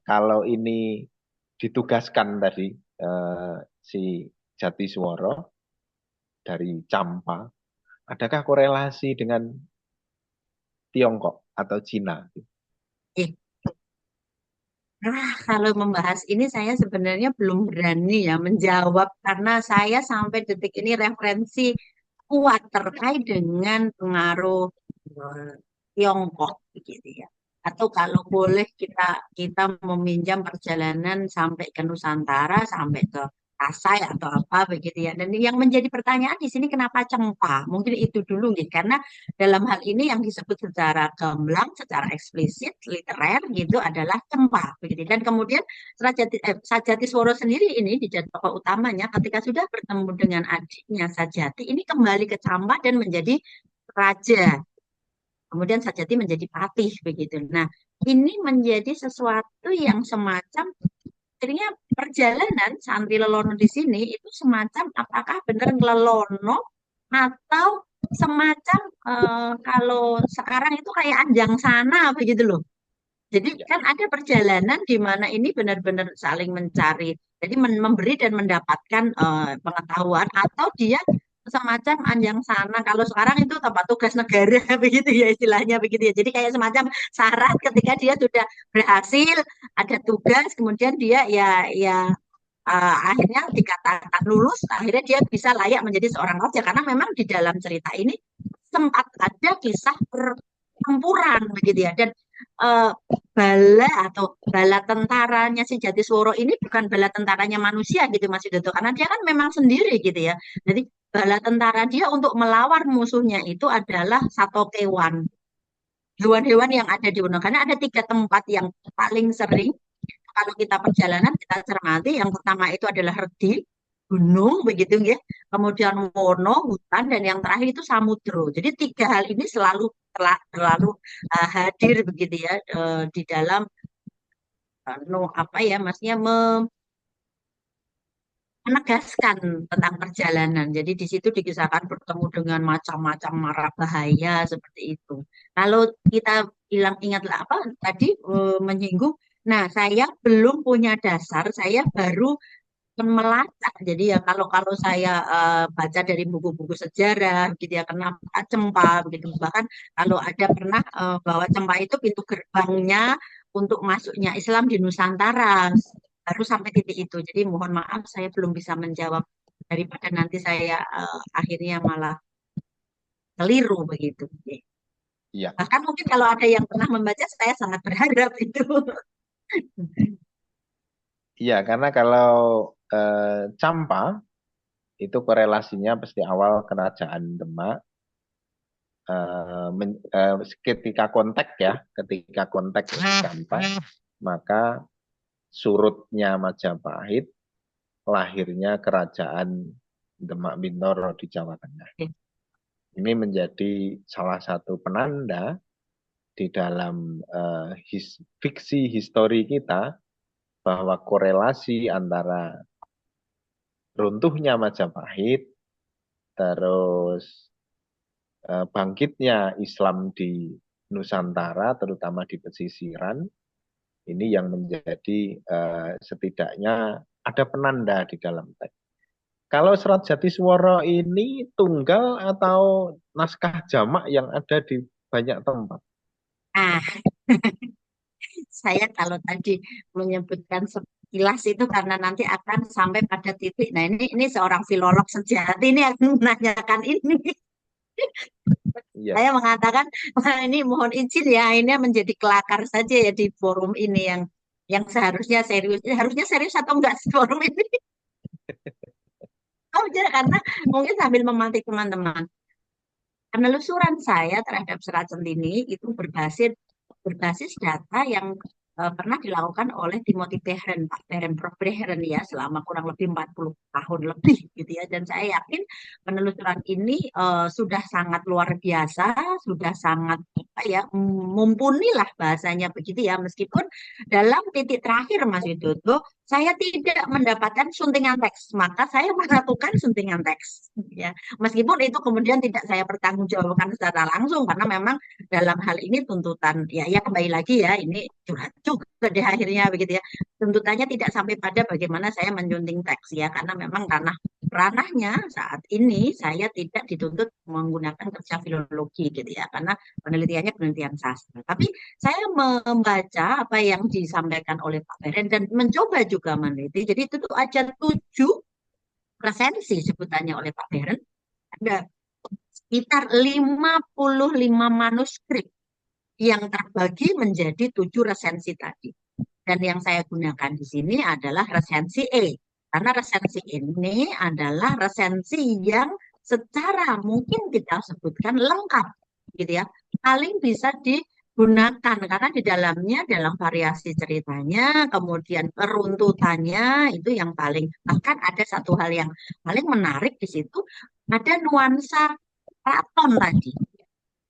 Kalau ini ditugaskan tadi si Jatiswara dari Campa, adakah korelasi dengan Tiongkok atau Cina? Kalau membahas ini saya sebenarnya belum berani ya menjawab, karena saya sampai detik ini referensi kuat terkait dengan pengaruh Tiongkok begitu ya. Atau kalau boleh kita kita meminjam perjalanan sampai ke Nusantara, sampai ke Kasai atau apa begitu ya. Dan yang menjadi pertanyaan di sini, kenapa Cengpa? Mungkin itu dulu gitu. Karena dalam hal ini yang disebut secara gamblang, secara eksplisit, literer gitu adalah Cempa begitu. Dan kemudian Sajatiswara sendiri ini di tokoh utamanya ketika sudah bertemu dengan adiknya Sajati, ini kembali ke Campa dan menjadi raja. Kemudian Sajati menjadi patih begitu. Nah, ini menjadi sesuatu yang semacam, akhirnya perjalanan santri Lelono di sini itu semacam apakah benar Lelono atau semacam kalau sekarang itu kayak Anjang Sana begitu loh. Jadi kan ada perjalanan di mana ini benar-benar saling mencari, jadi memberi dan mendapatkan pengetahuan, atau dia semacam Anjang Sana. Kalau sekarang itu tempat tugas negara begitu ya istilahnya begitu ya. Jadi kayak semacam syarat ketika dia sudah berhasil ada tugas, kemudian dia ya akhirnya dikatakan lulus, akhirnya dia bisa layak menjadi seorang raja, karena memang di dalam cerita ini sempat ada kisah pertempuran begitu ya. Dan eh, bala atau bala tentaranya si Jatisworo ini bukan bala tentaranya manusia gitu Mas Yudoto, karena dia kan memang sendiri gitu ya. Jadi bala tentara dia untuk melawan musuhnya itu adalah satu kewan, hewan-hewan yang ada di Wono. Karena ada tiga tempat yang paling sering kalau kita perjalanan kita cermati. Yang pertama itu adalah Redi, gunung begitu ya. Kemudian Wono, hutan, dan yang terakhir itu samudro. Jadi tiga hal ini selalu terlalu hadir begitu ya di dalam no, apa ya maksudnya menegaskan tentang perjalanan. Jadi di situ dikisahkan bertemu dengan macam-macam mara bahaya seperti itu. Kalau kita bilang ingatlah apa tadi menyinggung Nah, saya belum punya dasar, saya baru melacak. Jadi ya kalau kalau saya baca dari buku-buku sejarah, gitu ya, kenapa Cempa, begitu. Bahkan kalau ada pernah bahwa Cempa itu pintu gerbangnya untuk masuknya Islam di Nusantara, baru sampai titik itu. Jadi mohon maaf, saya belum bisa menjawab daripada nanti saya akhirnya malah keliru begitu. Iya, Bahkan mungkin kalau ada yang pernah membaca, saya sangat berharap itu. iya karena kalau Campa itu korelasinya pasti awal kerajaan Demak. Ketika kontak ya, ketika kontak Campa, maka surutnya Majapahit, lahirnya kerajaan Demak Bintoro di Jawa Tengah. Ini menjadi salah satu penanda di dalam fiksi histori kita bahwa korelasi antara runtuhnya Majapahit terus bangkitnya Islam di Nusantara terutama di pesisiran ini yang menjadi setidaknya ada penanda di dalam teks. Kalau Serat Jatiswara ini tunggal atau naskah jamak yang ada di banyak tempat? Ah, saya kalau tadi menyebutkan sekilas itu karena nanti akan sampai pada titik. Nah, ini seorang filolog sejati ini akan menanyakan ini. Iya, Saya mengatakan, wah ini mohon izin ya, ini menjadi kelakar saja ya di forum ini yang seharusnya serius. Harusnya serius atau enggak sih forum ini? Oh, ya, karena mungkin sambil memantik teman-teman. Penelusuran saya terhadap Serat Centini itu berbasis data yang pernah dilakukan oleh Timothy Behren, Pak Behren, Prof. Behren ya selama kurang lebih 40 tahun lebih gitu ya. Dan saya yakin penelusuran ini sudah sangat luar biasa, sudah sangat apa ya mumpuni lah bahasanya begitu ya. Meskipun dalam titik terakhir Mas Widodo, saya tidak mendapatkan suntingan teks, maka saya melakukan suntingan teks ya. Meskipun itu kemudian tidak saya pertanggungjawabkan secara langsung karena memang dalam hal ini tuntutan ya kembali lagi ya ini curhat juga di akhirnya begitu ya. Tuntutannya tidak sampai pada bagaimana saya menyunting teks ya karena memang ranahnya saat ini saya tidak dituntut menggunakan kerja filologi gitu ya karena penelitiannya penelitian sastra. Tapi saya membaca apa yang disampaikan oleh Pak Beren dan mencoba juga meneliti. Jadi itu tuh ada 7 resensi sebutannya oleh Pak Beren. Ada sekitar 55 manuskrip yang terbagi menjadi 7 resensi tadi. Dan yang saya gunakan di sini adalah resensi E. Karena resensi ini adalah resensi yang secara mungkin kita sebutkan lengkap gitu ya. Paling bisa digunakan karena di dalamnya dalam variasi ceritanya, kemudian runtutannya itu yang paling bahkan ada satu hal yang paling menarik di situ ada nuansa keraton tadi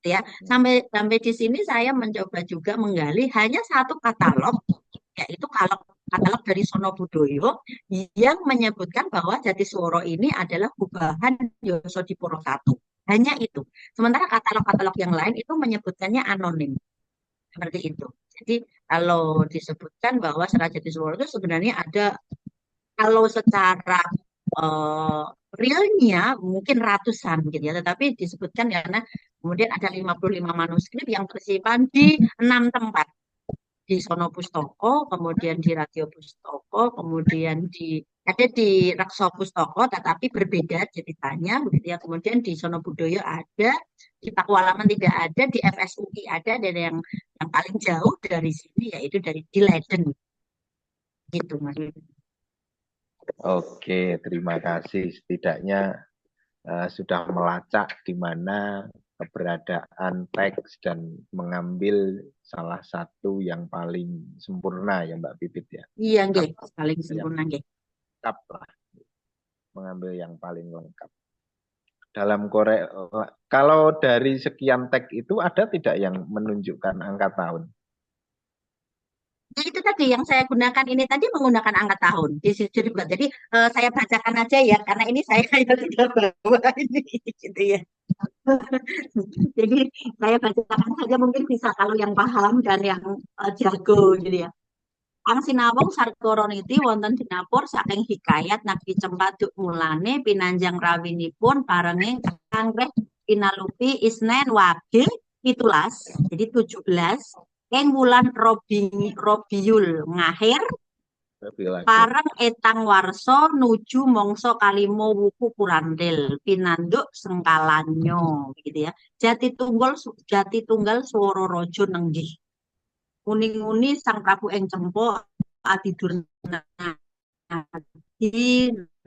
ya. Sampai di sini saya mencoba juga menggali hanya satu katalog, yaitu kalau katalog dari Sono Budoyo yang menyebutkan bahwa Jatisworo ini adalah gubahan Yosodipuro I. Hanya itu. Sementara katalog-katalog yang lain itu menyebutkannya anonim. Seperti itu. Jadi kalau disebutkan bahwa Serat Jatisworo itu sebenarnya ada kalau secara eh, realnya mungkin ratusan gitu ya, tetapi disebutkan karena kemudian ada 55 manuskrip yang tersimpan di 6 tempat. Di Sono Pustoko, kemudian di Radio Pustoko, kemudian ada di Raksa Pustoko, tetapi berbeda ceritanya, begitu ya. Kemudian di Sono Budoyo ada, di Pakualaman tidak ada, di FSUI ada, dan yang paling jauh dari sini yaitu di Leiden, gitu Mas. oke, terima kasih. Setidaknya sudah melacak di mana keberadaan teks dan mengambil salah satu yang paling sempurna ya Mbak Pipit ya. Iya, nggih, paling Yang sempurna nggih. lengkap lah, mengambil yang paling lengkap. Kalau dari sekian teks itu ada tidak yang menunjukkan angka tahun? Ya, itu tadi yang saya gunakan ini tadi menggunakan angka tahun. Jadi saya bacakan aja ya, karena ini saya yang tidak bawa ini, gitu ya. Jadi saya bacakan saja mungkin bisa kalau yang paham dan yang jago gitu ya. Ang sinawong sarkoro niti wonten dinapur saking hikayat Nabi Cempaduk mulane pinanjang rawinipun parenging kanggreh pinalupi Isnen Wage 17 jadi 17 ing wulan Robiul Ngahir Lebih lagi. pareng etang warsa nuju mangsa kalimo wuku kurandel pinanduk sengkalanyo gitu ya. Jati tunggal swara raja nenggih. Uni-uni Sang Prabu ing Cempo Adidurnadi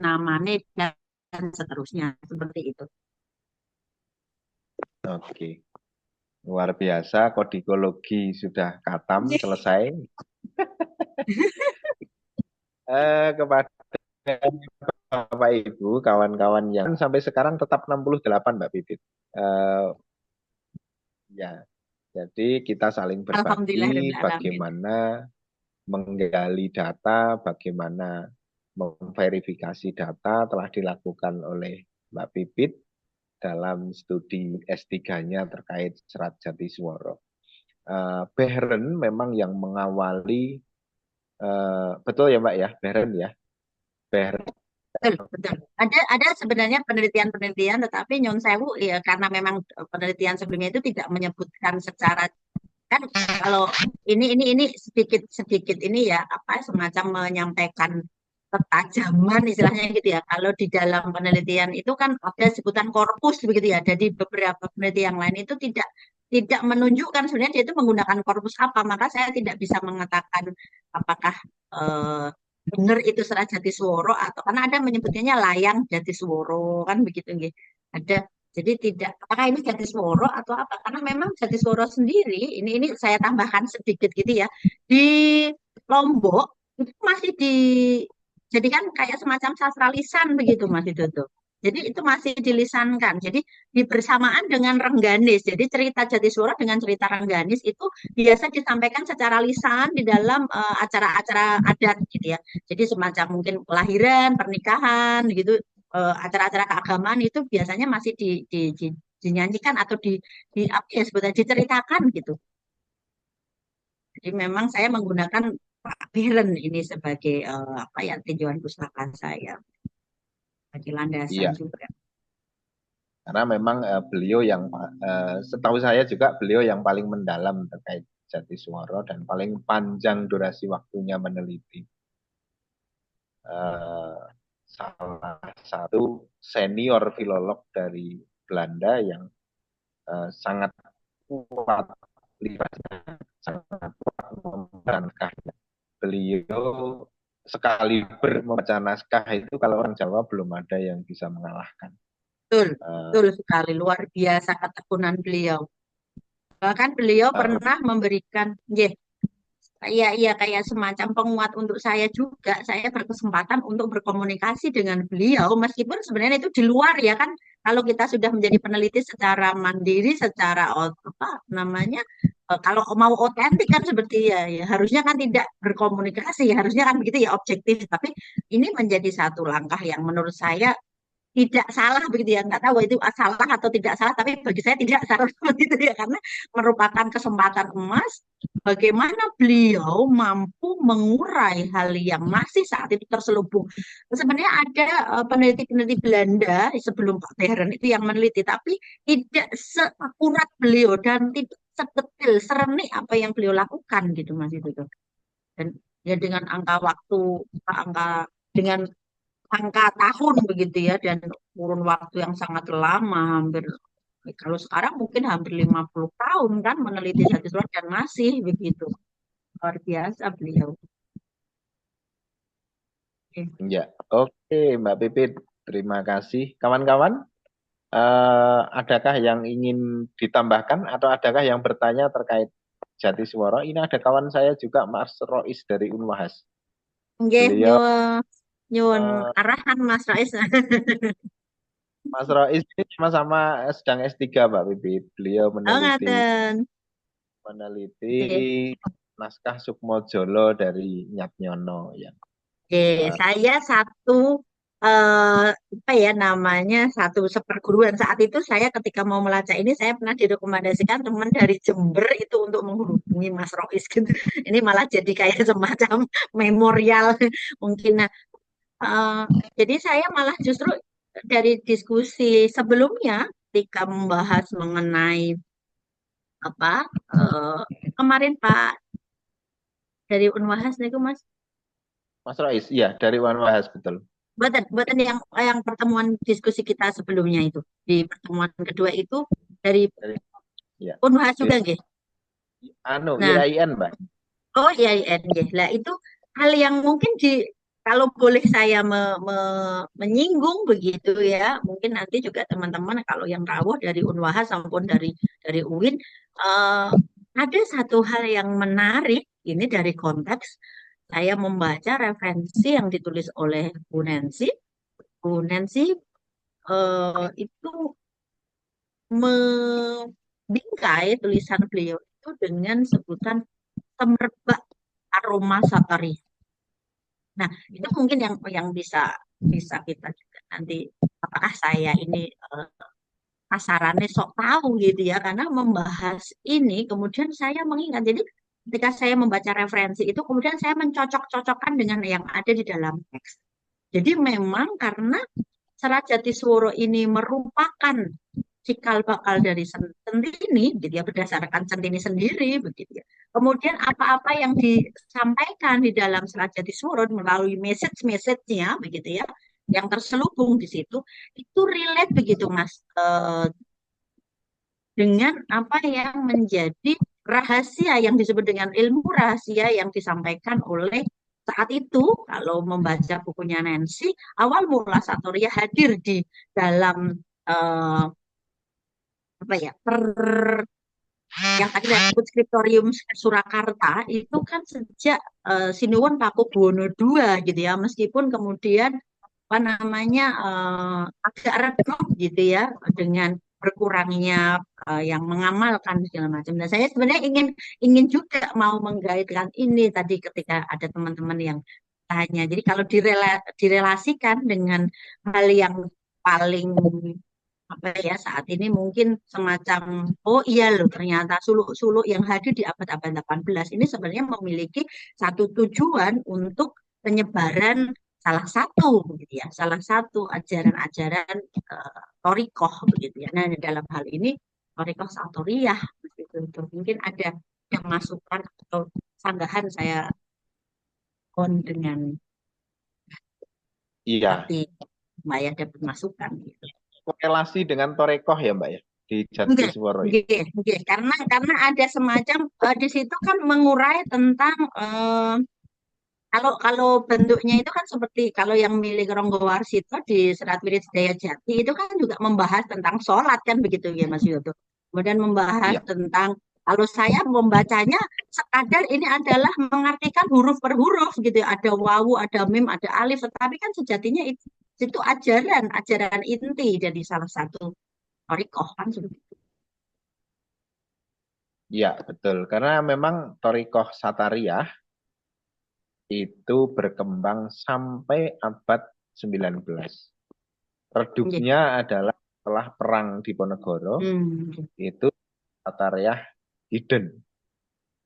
namane dan seterusnya seperti itu. Oke. Luar biasa, kodikologi sudah katam, selesai. Kepada Bapak Ibu, kawan-kawan yang sampai sekarang tetap 68 Mbak Pipit. Ya, jadi kita saling berbagi bagaimana menggali data, bagaimana memverifikasi data telah dilakukan oleh Mbak Pipit dalam studi S3-nya terkait Serat Jatisworo. Behren memang yang mengawali, betul ya Mbak ya, Behren ya? Behren. Betul. Ada sebenarnya penelitian-penelitian, tetapi nyun sewu ya karena memang penelitian sebelumnya itu tidak menyebutkan secara kan kalau ini sedikit ini ya apa semacam menyampaikan ketajaman istilahnya gitu ya. Kalau di dalam penelitian itu kan ada sebutan korpus begitu ya. Jadi beberapa penelitian lain itu tidak menunjukkan sebenarnya dia itu menggunakan korpus apa. Maka saya tidak bisa mengatakan apakah benar itu Serat Jatisworo atau karena ada menyebutnya layang Jatisworo kan begitu nggih. Ada jadi tidak apakah ini Jatisworo atau apa? Karena memang Jatisworo sendiri ini saya tambahkan sedikit gitu ya. Di Lombok itu masih dijadikan kayak semacam sastra lisan begitu Mas itu tuh. Jadi itu masih dilisankan. Jadi bersamaan dengan Rengganis. Jadi cerita Jatisworo dengan cerita Rengganis itu biasa disampaikan secara lisan di dalam acara-acara adat gitu ya. Jadi semacam mungkin kelahiran, pernikahan gitu, acara-acara keagamaan itu biasanya masih dinyanyikan atau apa ya sebetulnya diceritakan gitu. Jadi memang saya menggunakan Pak Beren ini sebagai apa ya tinjauan pustaka saya sebagai landasan juga. Karena memang beliau yang setahu saya juga beliau yang paling mendalam terkait Jatisworo dan paling panjang durasi waktunya meneliti. Salah satu senior filolog dari Belanda yang sangat kuat libatnya, sangat kuat membaca naskah. Beliau sekali membaca naskah itu kalau orang Jawa belum ada yang bisa mengalahkan. Betul sekali, luar biasa ketekunan beliau. Bahkan beliau pernah memberikan, iya kayak semacam penguat untuk saya juga. Saya berkesempatan untuk berkomunikasi dengan beliau, meskipun sebenarnya itu di luar ya kan. Kalau kita sudah menjadi peneliti secara mandiri, secara apa namanya, kalau mau otentik kan seperti ya harusnya kan tidak berkomunikasi, harusnya kan begitu ya objektif. Tapi ini menjadi satu langkah yang menurut saya tidak salah begitu ya, nggak tahu itu salah atau tidak salah, tapi bagi saya tidak salah begitu ya, karena merupakan kesempatan emas bagaimana beliau mampu mengurai hal yang masih saat itu terselubung. Sebenarnya ada peneliti-peneliti Belanda sebelum Pak Beren itu yang meneliti, tapi tidak seakurat beliau dan tidak sedetil, serenik apa yang beliau lakukan gitu Mas itu tuh. Dan ya dengan angka waktu, dengan angka tahun begitu ya dan kurun waktu yang sangat lama hampir kalau sekarang mungkin hampir 50 tahun kan meneliti Jatisworo dan masih begitu luar biasa beliau. Ya, oke Mbak Pipit, terima kasih. Kawan-kawan, adakah yang ingin ditambahkan atau adakah yang bertanya terkait Jatisworo? Ini ada kawan saya juga Mas Rois dari Unwahas. Beliau nyun arahan Mas Rais. Mas Rois ini sama-sama sedang S3 Mbak Pipit. Beliau meneliti naskah Sukmojolo dari Nyatnyono ya. Saya satu apa ya namanya, satu seperguruan. Saat itu saya ketika mau melacak ini saya pernah direkomendasikan teman dari Jember itu untuk menghubungi Mas Rois gitu. Ini malah jadi kayak semacam memorial mungkin. Nah, eh, jadi saya malah justru dari diskusi sebelumnya ketika membahas mengenai apa, eh, kemarin Pak dari Unwahas nih Mas. Mas Rois, iya dari Wan Wahas betul. Buatan yang pertemuan diskusi kita sebelumnya itu. Di pertemuan kedua itu dari Dari, ya. Unhas Di, juga nggih. Nah, IAIN, Mbak. oh iya iya nggih. Lah itu hal yang mungkin kalau boleh saya menyinggung begitu ya, mungkin nanti juga teman-teman kalau yang rawuh dari Unwahas maupun dari UIN, eh, ada satu hal yang menarik ini dari konteks saya membaca referensi yang ditulis oleh Bu Nancy. Bu Nancy itu membingkai tulisan beliau itu dengan sebutan semerbak aroma satari. Nah, itu mungkin yang bisa bisa kita juga nanti, apakah saya ini kasarannya sok tahu gitu ya, karena membahas ini kemudian saya mengingat. Jadi ketika saya membaca referensi itu kemudian saya mencocok-cocokkan dengan yang ada di dalam teks. Jadi memang karena Serat Jatisworo ini merupakan cikal bakal dari Centini, gitu ya, berdasarkan Centini sendiri, begitu ya. Kemudian apa-apa yang disampaikan di dalam Serat Jatisworo melalui message-nya, begitu ya, yang terselubung di situ, itu relate begitu, Mas, dengan apa yang menjadi rahasia yang disebut dengan ilmu rahasia yang disampaikan oleh saat itu. Kalau membaca bukunya Nancy, awal mula Satoria hadir di dalam apa ya, yang tadi disebut Skriptorium Surakarta itu kan sejak Sinuwun Pakubuwono II gitu ya, meskipun kemudian apa namanya, agak redop gitu ya dengan berkurangnya yang mengamalkan segala macam. Dan saya sebenarnya ingin ingin juga mau menggaitkan ini tadi ketika ada teman-teman yang tanya. Jadi kalau direlasikan dengan hal yang paling apa ya saat ini mungkin semacam, oh iya loh ternyata suluk-suluk yang hadir di abad-abad 18 ini sebenarnya memiliki satu tujuan untuk penyebaran salah satu ajaran-ajaran Torikoh begitu ya. Nah, dalam hal ini Torikoh Satoriyah begitu. Mungkin ada yang masukan atau sanggahan saya dengan Iya, tapi Mbak ya dapat masukan gitu. korelasi dengan Torekoh ya Mbak ya di Enggak, Jatisworo ini. enggak, enggak. Karena ada semacam di situ kan mengurai tentang kalau kalau bentuknya itu kan seperti kalau yang milik Ronggo Warsito di Serat Wirid Sedaya Jati itu kan juga membahas tentang sholat kan begitu ya Mas Yoto. Kemudian membahas Iya, tentang, kalau saya membacanya sekadar ini adalah mengartikan huruf per huruf gitu ya. Ada wawu, ada mim, ada alif, tetapi kan sejatinya itu ajaran inti dari salah satu torikoh kan seperti itu. iya betul. Karena memang Torikoh Satariyah itu berkembang sampai abad 19. Nggih. Redupnya adalah setelah perang Diponegoro, Hmm. itu Satariyah hidden.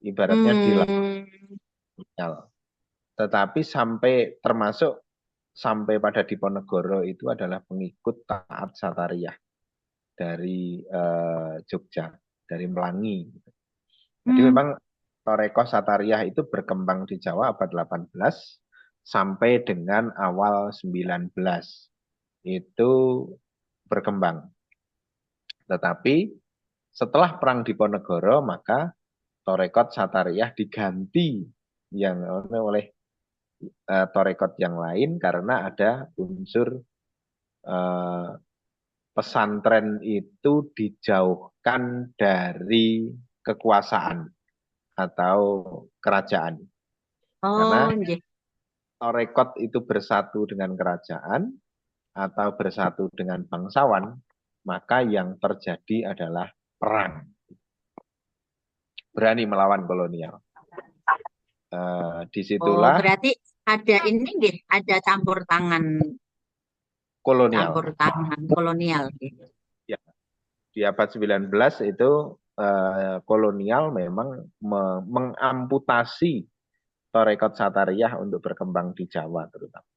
Ibaratnya Hmm. dilakukan. Tetapi sampai pada Diponegoro itu adalah pengikut taat Satariyah dari Jogja, dari Melangi. Jadi Hmm. memang Torekoh Satariyah itu berkembang di Jawa abad 18 sampai dengan awal 19. Itu berkembang. Tetapi setelah perang Diponegoro maka Torekot Satariyah diganti yang oleh Torekot yang lain karena ada unsur pesantren itu dijauhkan dari kekuasaan atau kerajaan. Oh, Karena nggih. Torekot itu bersatu dengan kerajaan atau bersatu dengan bangsawan, maka yang terjadi adalah perang. Berani melawan kolonial. Oh, Disitulah berarti ada ini nggih, ada campur tangan kolonial. campur tangan kolonial gitu. Ya, di abad 19 itu kolonial memang mengamputasi Tarekat Satariyah untuk berkembang di Jawa terutama.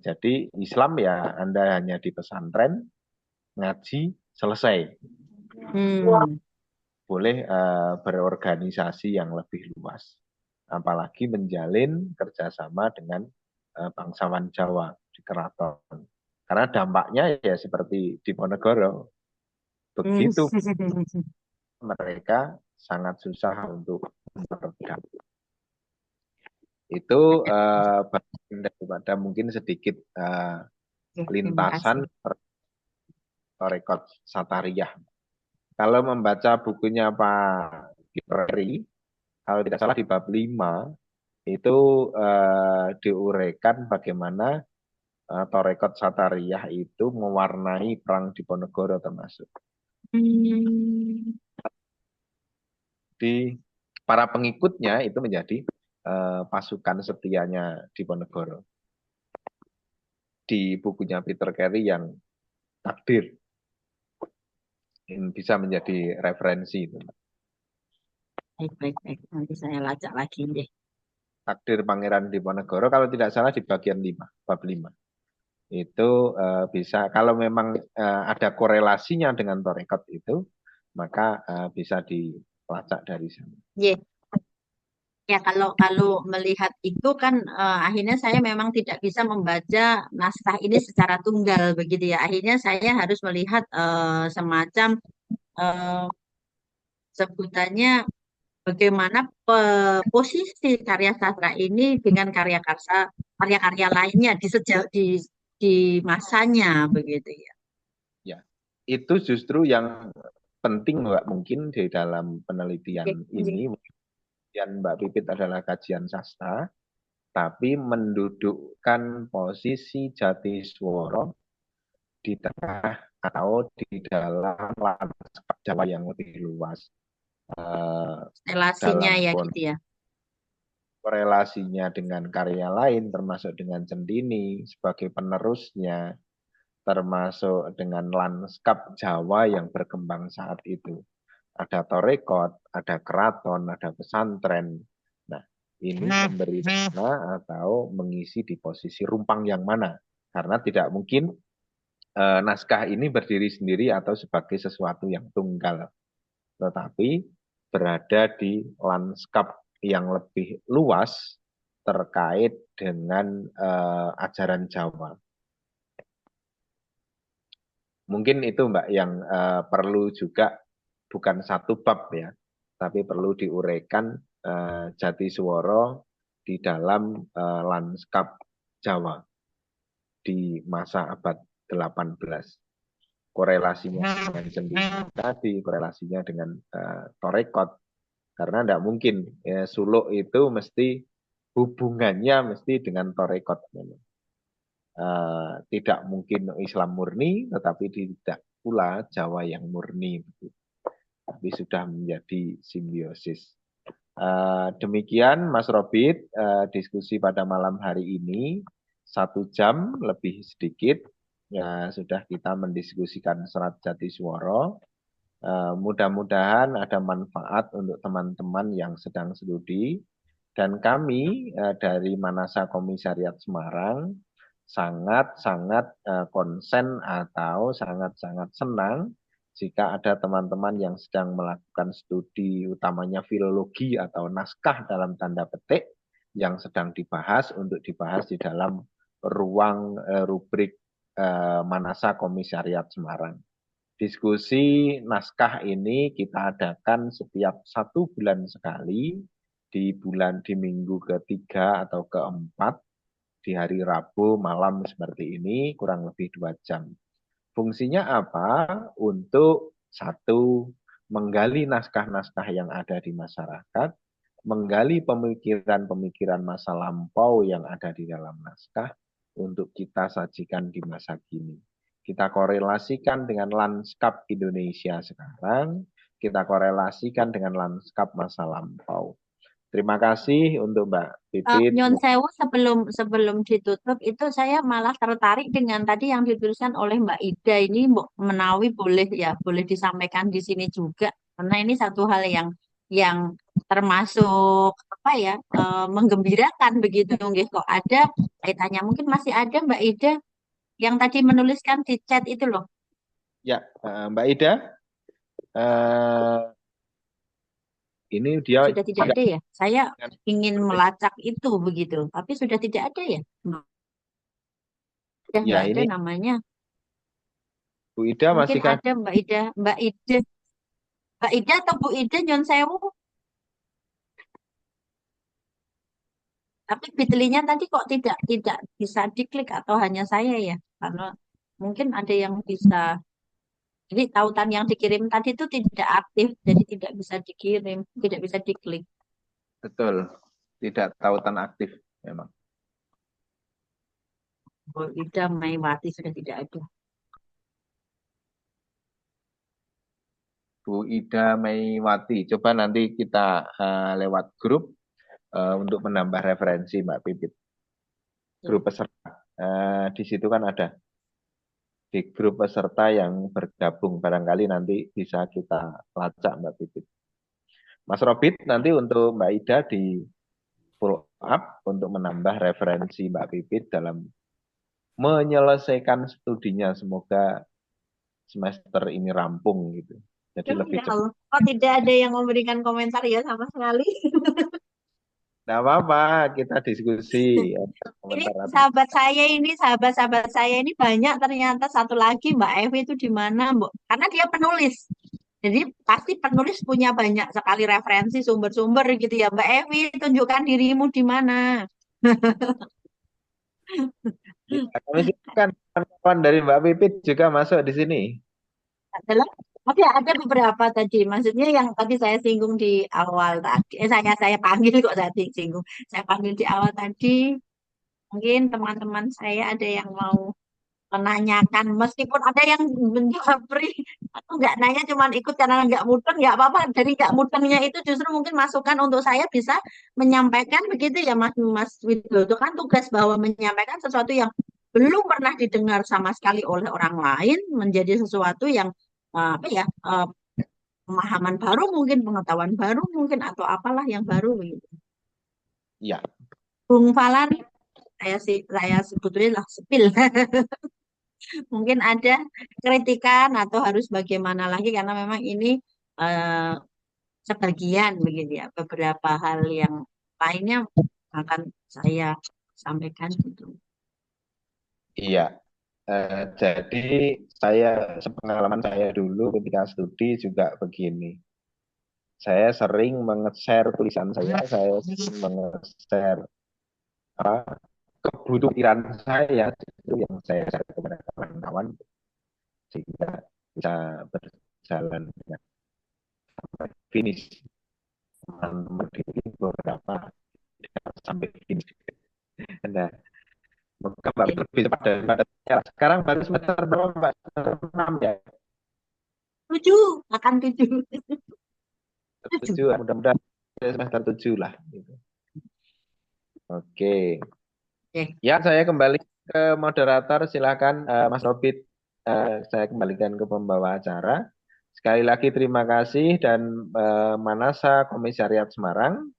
Jadi Islam ya Anda hanya di pesantren, ngaji, selesai. Boleh berorganisasi yang lebih luas. Apalagi menjalin kerjasama dengan bangsawan Jawa di keraton. Karena dampaknya ya seperti di Ponegoro. Begitu mereka sangat susah untuk meredam. Itu bagian daripada mungkin sedikit Terima lintasan kasih. Tarekat Satariyah. Kalau membaca bukunya Pak Gipri, kalau tidak salah di bab 5, itu diuraikan bagaimana Tarekat Satariyah itu mewarnai perang Diponegoro termasuk. Di para pengikutnya itu menjadi pasukan setianya Diponegoro. Di bukunya Peter Carey yang Takdir, ini bisa menjadi referensi. Baik. Nanti saya lacak lagi deh. Takdir Pangeran Diponegoro kalau tidak salah di bagian 5, bab 5. Itu bisa, kalau memang ada korelasinya dengan Torekot itu, maka bisa dilacak dari sana. Yeah. Ya, kalau melihat itu kan akhirnya saya memang tidak bisa membaca naskah ini secara tunggal begitu ya. Akhirnya saya harus melihat semacam eh, sebutannya bagaimana posisi karya sastra ini dengan karya-karya lainnya di masanya begitu ya. Ya, itu justru yang penting Mbak, mungkin di dalam penelitian ini. Yang Mbak Pipit adalah kajian sastra, tapi mendudukkan posisi Jatisworo di tengah atau di dalam lanskap Jawa yang lebih luas. Relasinya Dalam ya gitu ya. korelasinya dengan karya lain, termasuk dengan Centini sebagai penerusnya, termasuk dengan lanskap Jawa yang berkembang saat itu. Ada torekot, ada keraton, ada pesantren. Nah, ini memberi makna atau mengisi di posisi rumpang yang mana. Karena tidak mungkin naskah ini berdiri sendiri atau sebagai sesuatu yang tunggal. Tetapi berada di lanskap yang lebih luas terkait dengan ajaran Jawa. Mungkin itu Mbak yang perlu juga, bukan satu bab ya, tapi perlu diuraikan Jatisworo di dalam lanskap Jawa di masa abad 18. Korelasinya dengan Centini tadi, korelasinya dengan Torekot. Karena tidak mungkin ya, suluk itu mesti hubungannya mesti dengan Torekot. Tidak mungkin Islam murni, tetapi tidak pula Jawa yang murni. Tapi sudah menjadi simbiosis. Demikian Mas Robit, diskusi pada malam hari ini. 1 jam lebih sedikit. Ya, sudah kita mendiskusikan Serat Jatisworo. Mudah-mudahan ada manfaat untuk teman-teman yang sedang studi. Dan kami dari Manasa Komisariat Semarang sangat-sangat konsen atau sangat-sangat senang jika ada teman-teman yang sedang melakukan studi utamanya filologi atau naskah dalam tanda petik yang sedang dibahas untuk dibahas di dalam ruang rubrik Manasa Komisariat Semarang. Diskusi naskah ini kita adakan setiap 1 bulan sekali di minggu ketiga atau keempat di hari Rabu malam seperti ini, kurang lebih 2 jam. Fungsinya apa? Untuk satu, menggali naskah-naskah yang ada di masyarakat, menggali pemikiran-pemikiran masa lampau yang ada di dalam naskah untuk kita sajikan di masa kini. Kita korelasikan dengan lanskap Indonesia sekarang, kita korelasikan dengan lanskap masa lampau. Terima kasih untuk Mbak Pipit. Nyon Sewu sebelum ditutup itu saya malah tertarik dengan tadi yang dituliskan oleh Mbak Ida ini menawi boleh ya boleh disampaikan di sini juga karena ini satu hal yang termasuk apa ya menggembirakan begitu nggih kok ada kaitannya mungkin masih ada Mbak Ida yang tadi menuliskan di chat itu loh. Ya, Mbak Ida, ini dia Sudah tidak ada ya. Saya ingin melacak itu begitu, tapi sudah tidak ada ya. Sudah ya nggak ada ini namanya. Bu Ida Mungkin masih kan? ada Mbak Ida atau Bu Ida Nyon Sewu. Tapi bitlinya tadi kok tidak bisa diklik atau hanya saya ya? Karena mungkin ada yang bisa. Jadi tautan yang dikirim tadi itu tidak aktif, jadi tidak bisa dikirim, tidak bisa diklik. Betul, tidak tautan aktif memang. Bu Ida Maiwati sudah tidak ada. Bu Ida Meiwati, coba nanti kita lewat grup untuk menambah referensi Mbak Pipit. Grup peserta. Di situ kan ada di grup peserta yang bergabung, barangkali nanti bisa kita lacak Mbak Pipit. Mas Robit nanti untuk Mbak Ida di follow up untuk menambah referensi Mbak Pipit dalam menyelesaikan studinya. Semoga semester ini rampung gitu. Jadi lebih Ya cepat. Allah, kok tidak ada yang memberikan komentar ya sama sekali. Nah, apa-apa, kita diskusi. Ini Komentar apa? sahabat-sahabat saya ini banyak ternyata satu lagi Mbak Evi itu di mana, Mbak? Karena dia penulis. Jadi pasti penulis punya banyak sekali referensi sumber-sumber gitu ya. Mbak Evi, tunjukkan dirimu di mana. Ya, kami silakan kawan-kawan dari Mbak Pipit juga masuk di sini. Adalah ada beberapa tadi. Maksudnya yang tadi saya singgung di awal tadi. Saya panggil kok saya singgung. Saya panggil di awal tadi. Mungkin teman-teman saya ada yang mau menanyakan meskipun ada yang menjawabri aku nggak nanya cuman ikut karena nggak mudeng nggak apa-apa dari nggak mudengnya itu justru mungkin masukan untuk saya bisa menyampaikan begitu ya Mas Mas Widodo kan tugas bahwa menyampaikan sesuatu yang belum pernah didengar sama sekali oleh orang lain menjadi sesuatu yang apa ya pemahaman baru mungkin pengetahuan baru mungkin atau apalah yang baru begitu. Iya, Bung Falan saya sebetulnya lah sepil mungkin ada kritikan atau harus bagaimana lagi karena memang ini eh, sebagian begitu ya beberapa hal yang lainnya akan saya sampaikan gitu. iya. Jadi saya sepengalaman saya dulu ketika studi juga begini. Saya sering menge-share tulisan saya sering menge-share kebutuhan saya itu yang saya share kepada kawan-kawan sehingga bisa berjalan dengan finish teman-teman di beberapa sampai finish. Nah, maka Mbak lebih cepat daripada saya. Sekarang baru semester berapa Mbak? Semester 6 ya? Tujuh akan tujuh. Tujuh. 7, mudah-mudahan semester 7 lah. Gitu. Oke. Oke. Ya, saya kembali ke moderator. Silakan Mas Robit. Saya kembalikan ke pembawa acara. Sekali lagi terima kasih dan Manasa Komisariat Semarang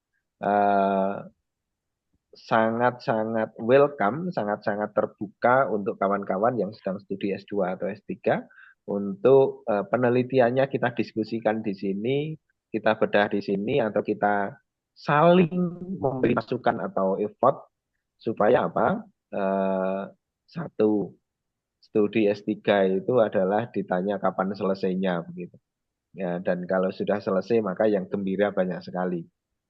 sangat-sangat welcome, sangat-sangat terbuka untuk kawan-kawan yang sedang studi S2 atau S3 untuk penelitiannya kita diskusikan di sini, kita bedah di sini atau kita saling memberi masukan atau effort supaya apa? Satu, studi S3 itu adalah ditanya kapan selesainya begitu. Ya, dan kalau sudah selesai maka yang gembira banyak sekali.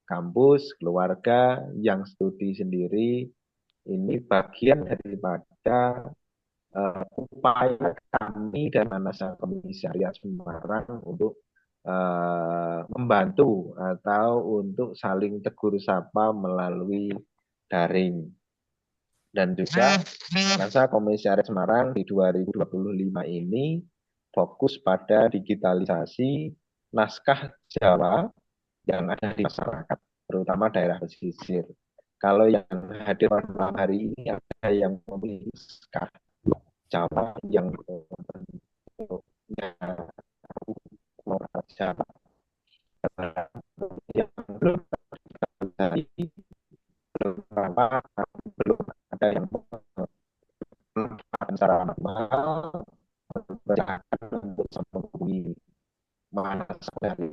Kampus, keluarga, yang studi sendiri, ini bagian daripada upaya kami dan Manasa Komisariat Semarang untuk membantu atau untuk saling tegur sapa melalui daring. Dan juga Manasa Komisariat Semarang di 2025 ini fokus pada digitalisasi naskah Jawa yang ada di masyarakat, terutama daerah pesisir. Kalau yang hadir malam hari ini ada yang memilih naskah Jawa yang bentuknya Jawa, yang belum dari beberapa belum ada yang secara normal untuk menghubungi mana dari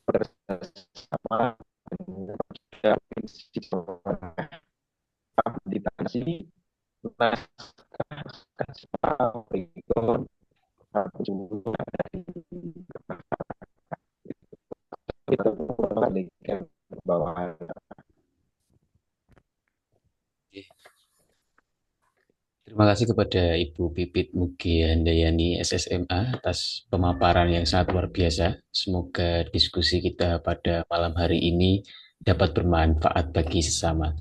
bersama dengan meditasi berikut bahwa Terima kasih kepada Ibu Pipit Mugi Handayani SSMA atas pemaparan yang sangat luar biasa. Semoga diskusi kita pada malam hari ini dapat bermanfaat bagi sesama.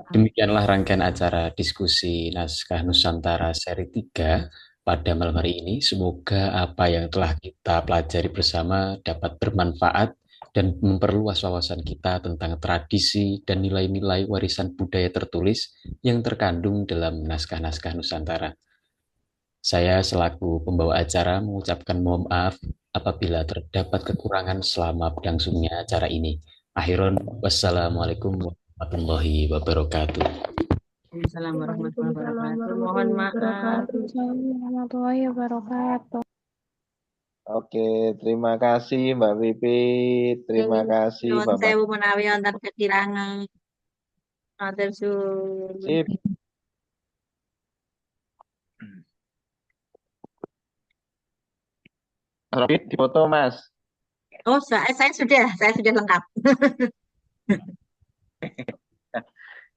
Demikianlah rangkaian acara diskusi Naskah Nusantara seri 3 pada malam hari ini. Semoga apa yang telah kita pelajari bersama dapat bermanfaat dan memperluas wawasan kita tentang tradisi dan nilai-nilai warisan budaya tertulis yang terkandung dalam naskah-naskah Nusantara. Saya selaku pembawa acara mengucapkan mohon maaf apabila terdapat kekurangan selama berlangsungnya acara ini. Akhirun, wassalamualaikum warahmatullahi wabarakatuh. Assalamualaikum warahmatullahi wabarakatuh. Mohon maaf. Warahmatullahi wabarakatuh. Oke, terima kasih Mbak Pipit, terima kasih Nuwun Bapak. sewu menawi wonten kekirangan. Matur suwun. Sip. Robit dipoto Mas. Oh, saya sudah lengkap.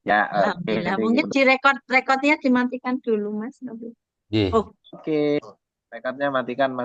Ya, Alhamdulillah. oke. Mungkin rekodnya dimatikan dulu, Mas. Yeah. Oh, Oke, rekodnya matikan Mas.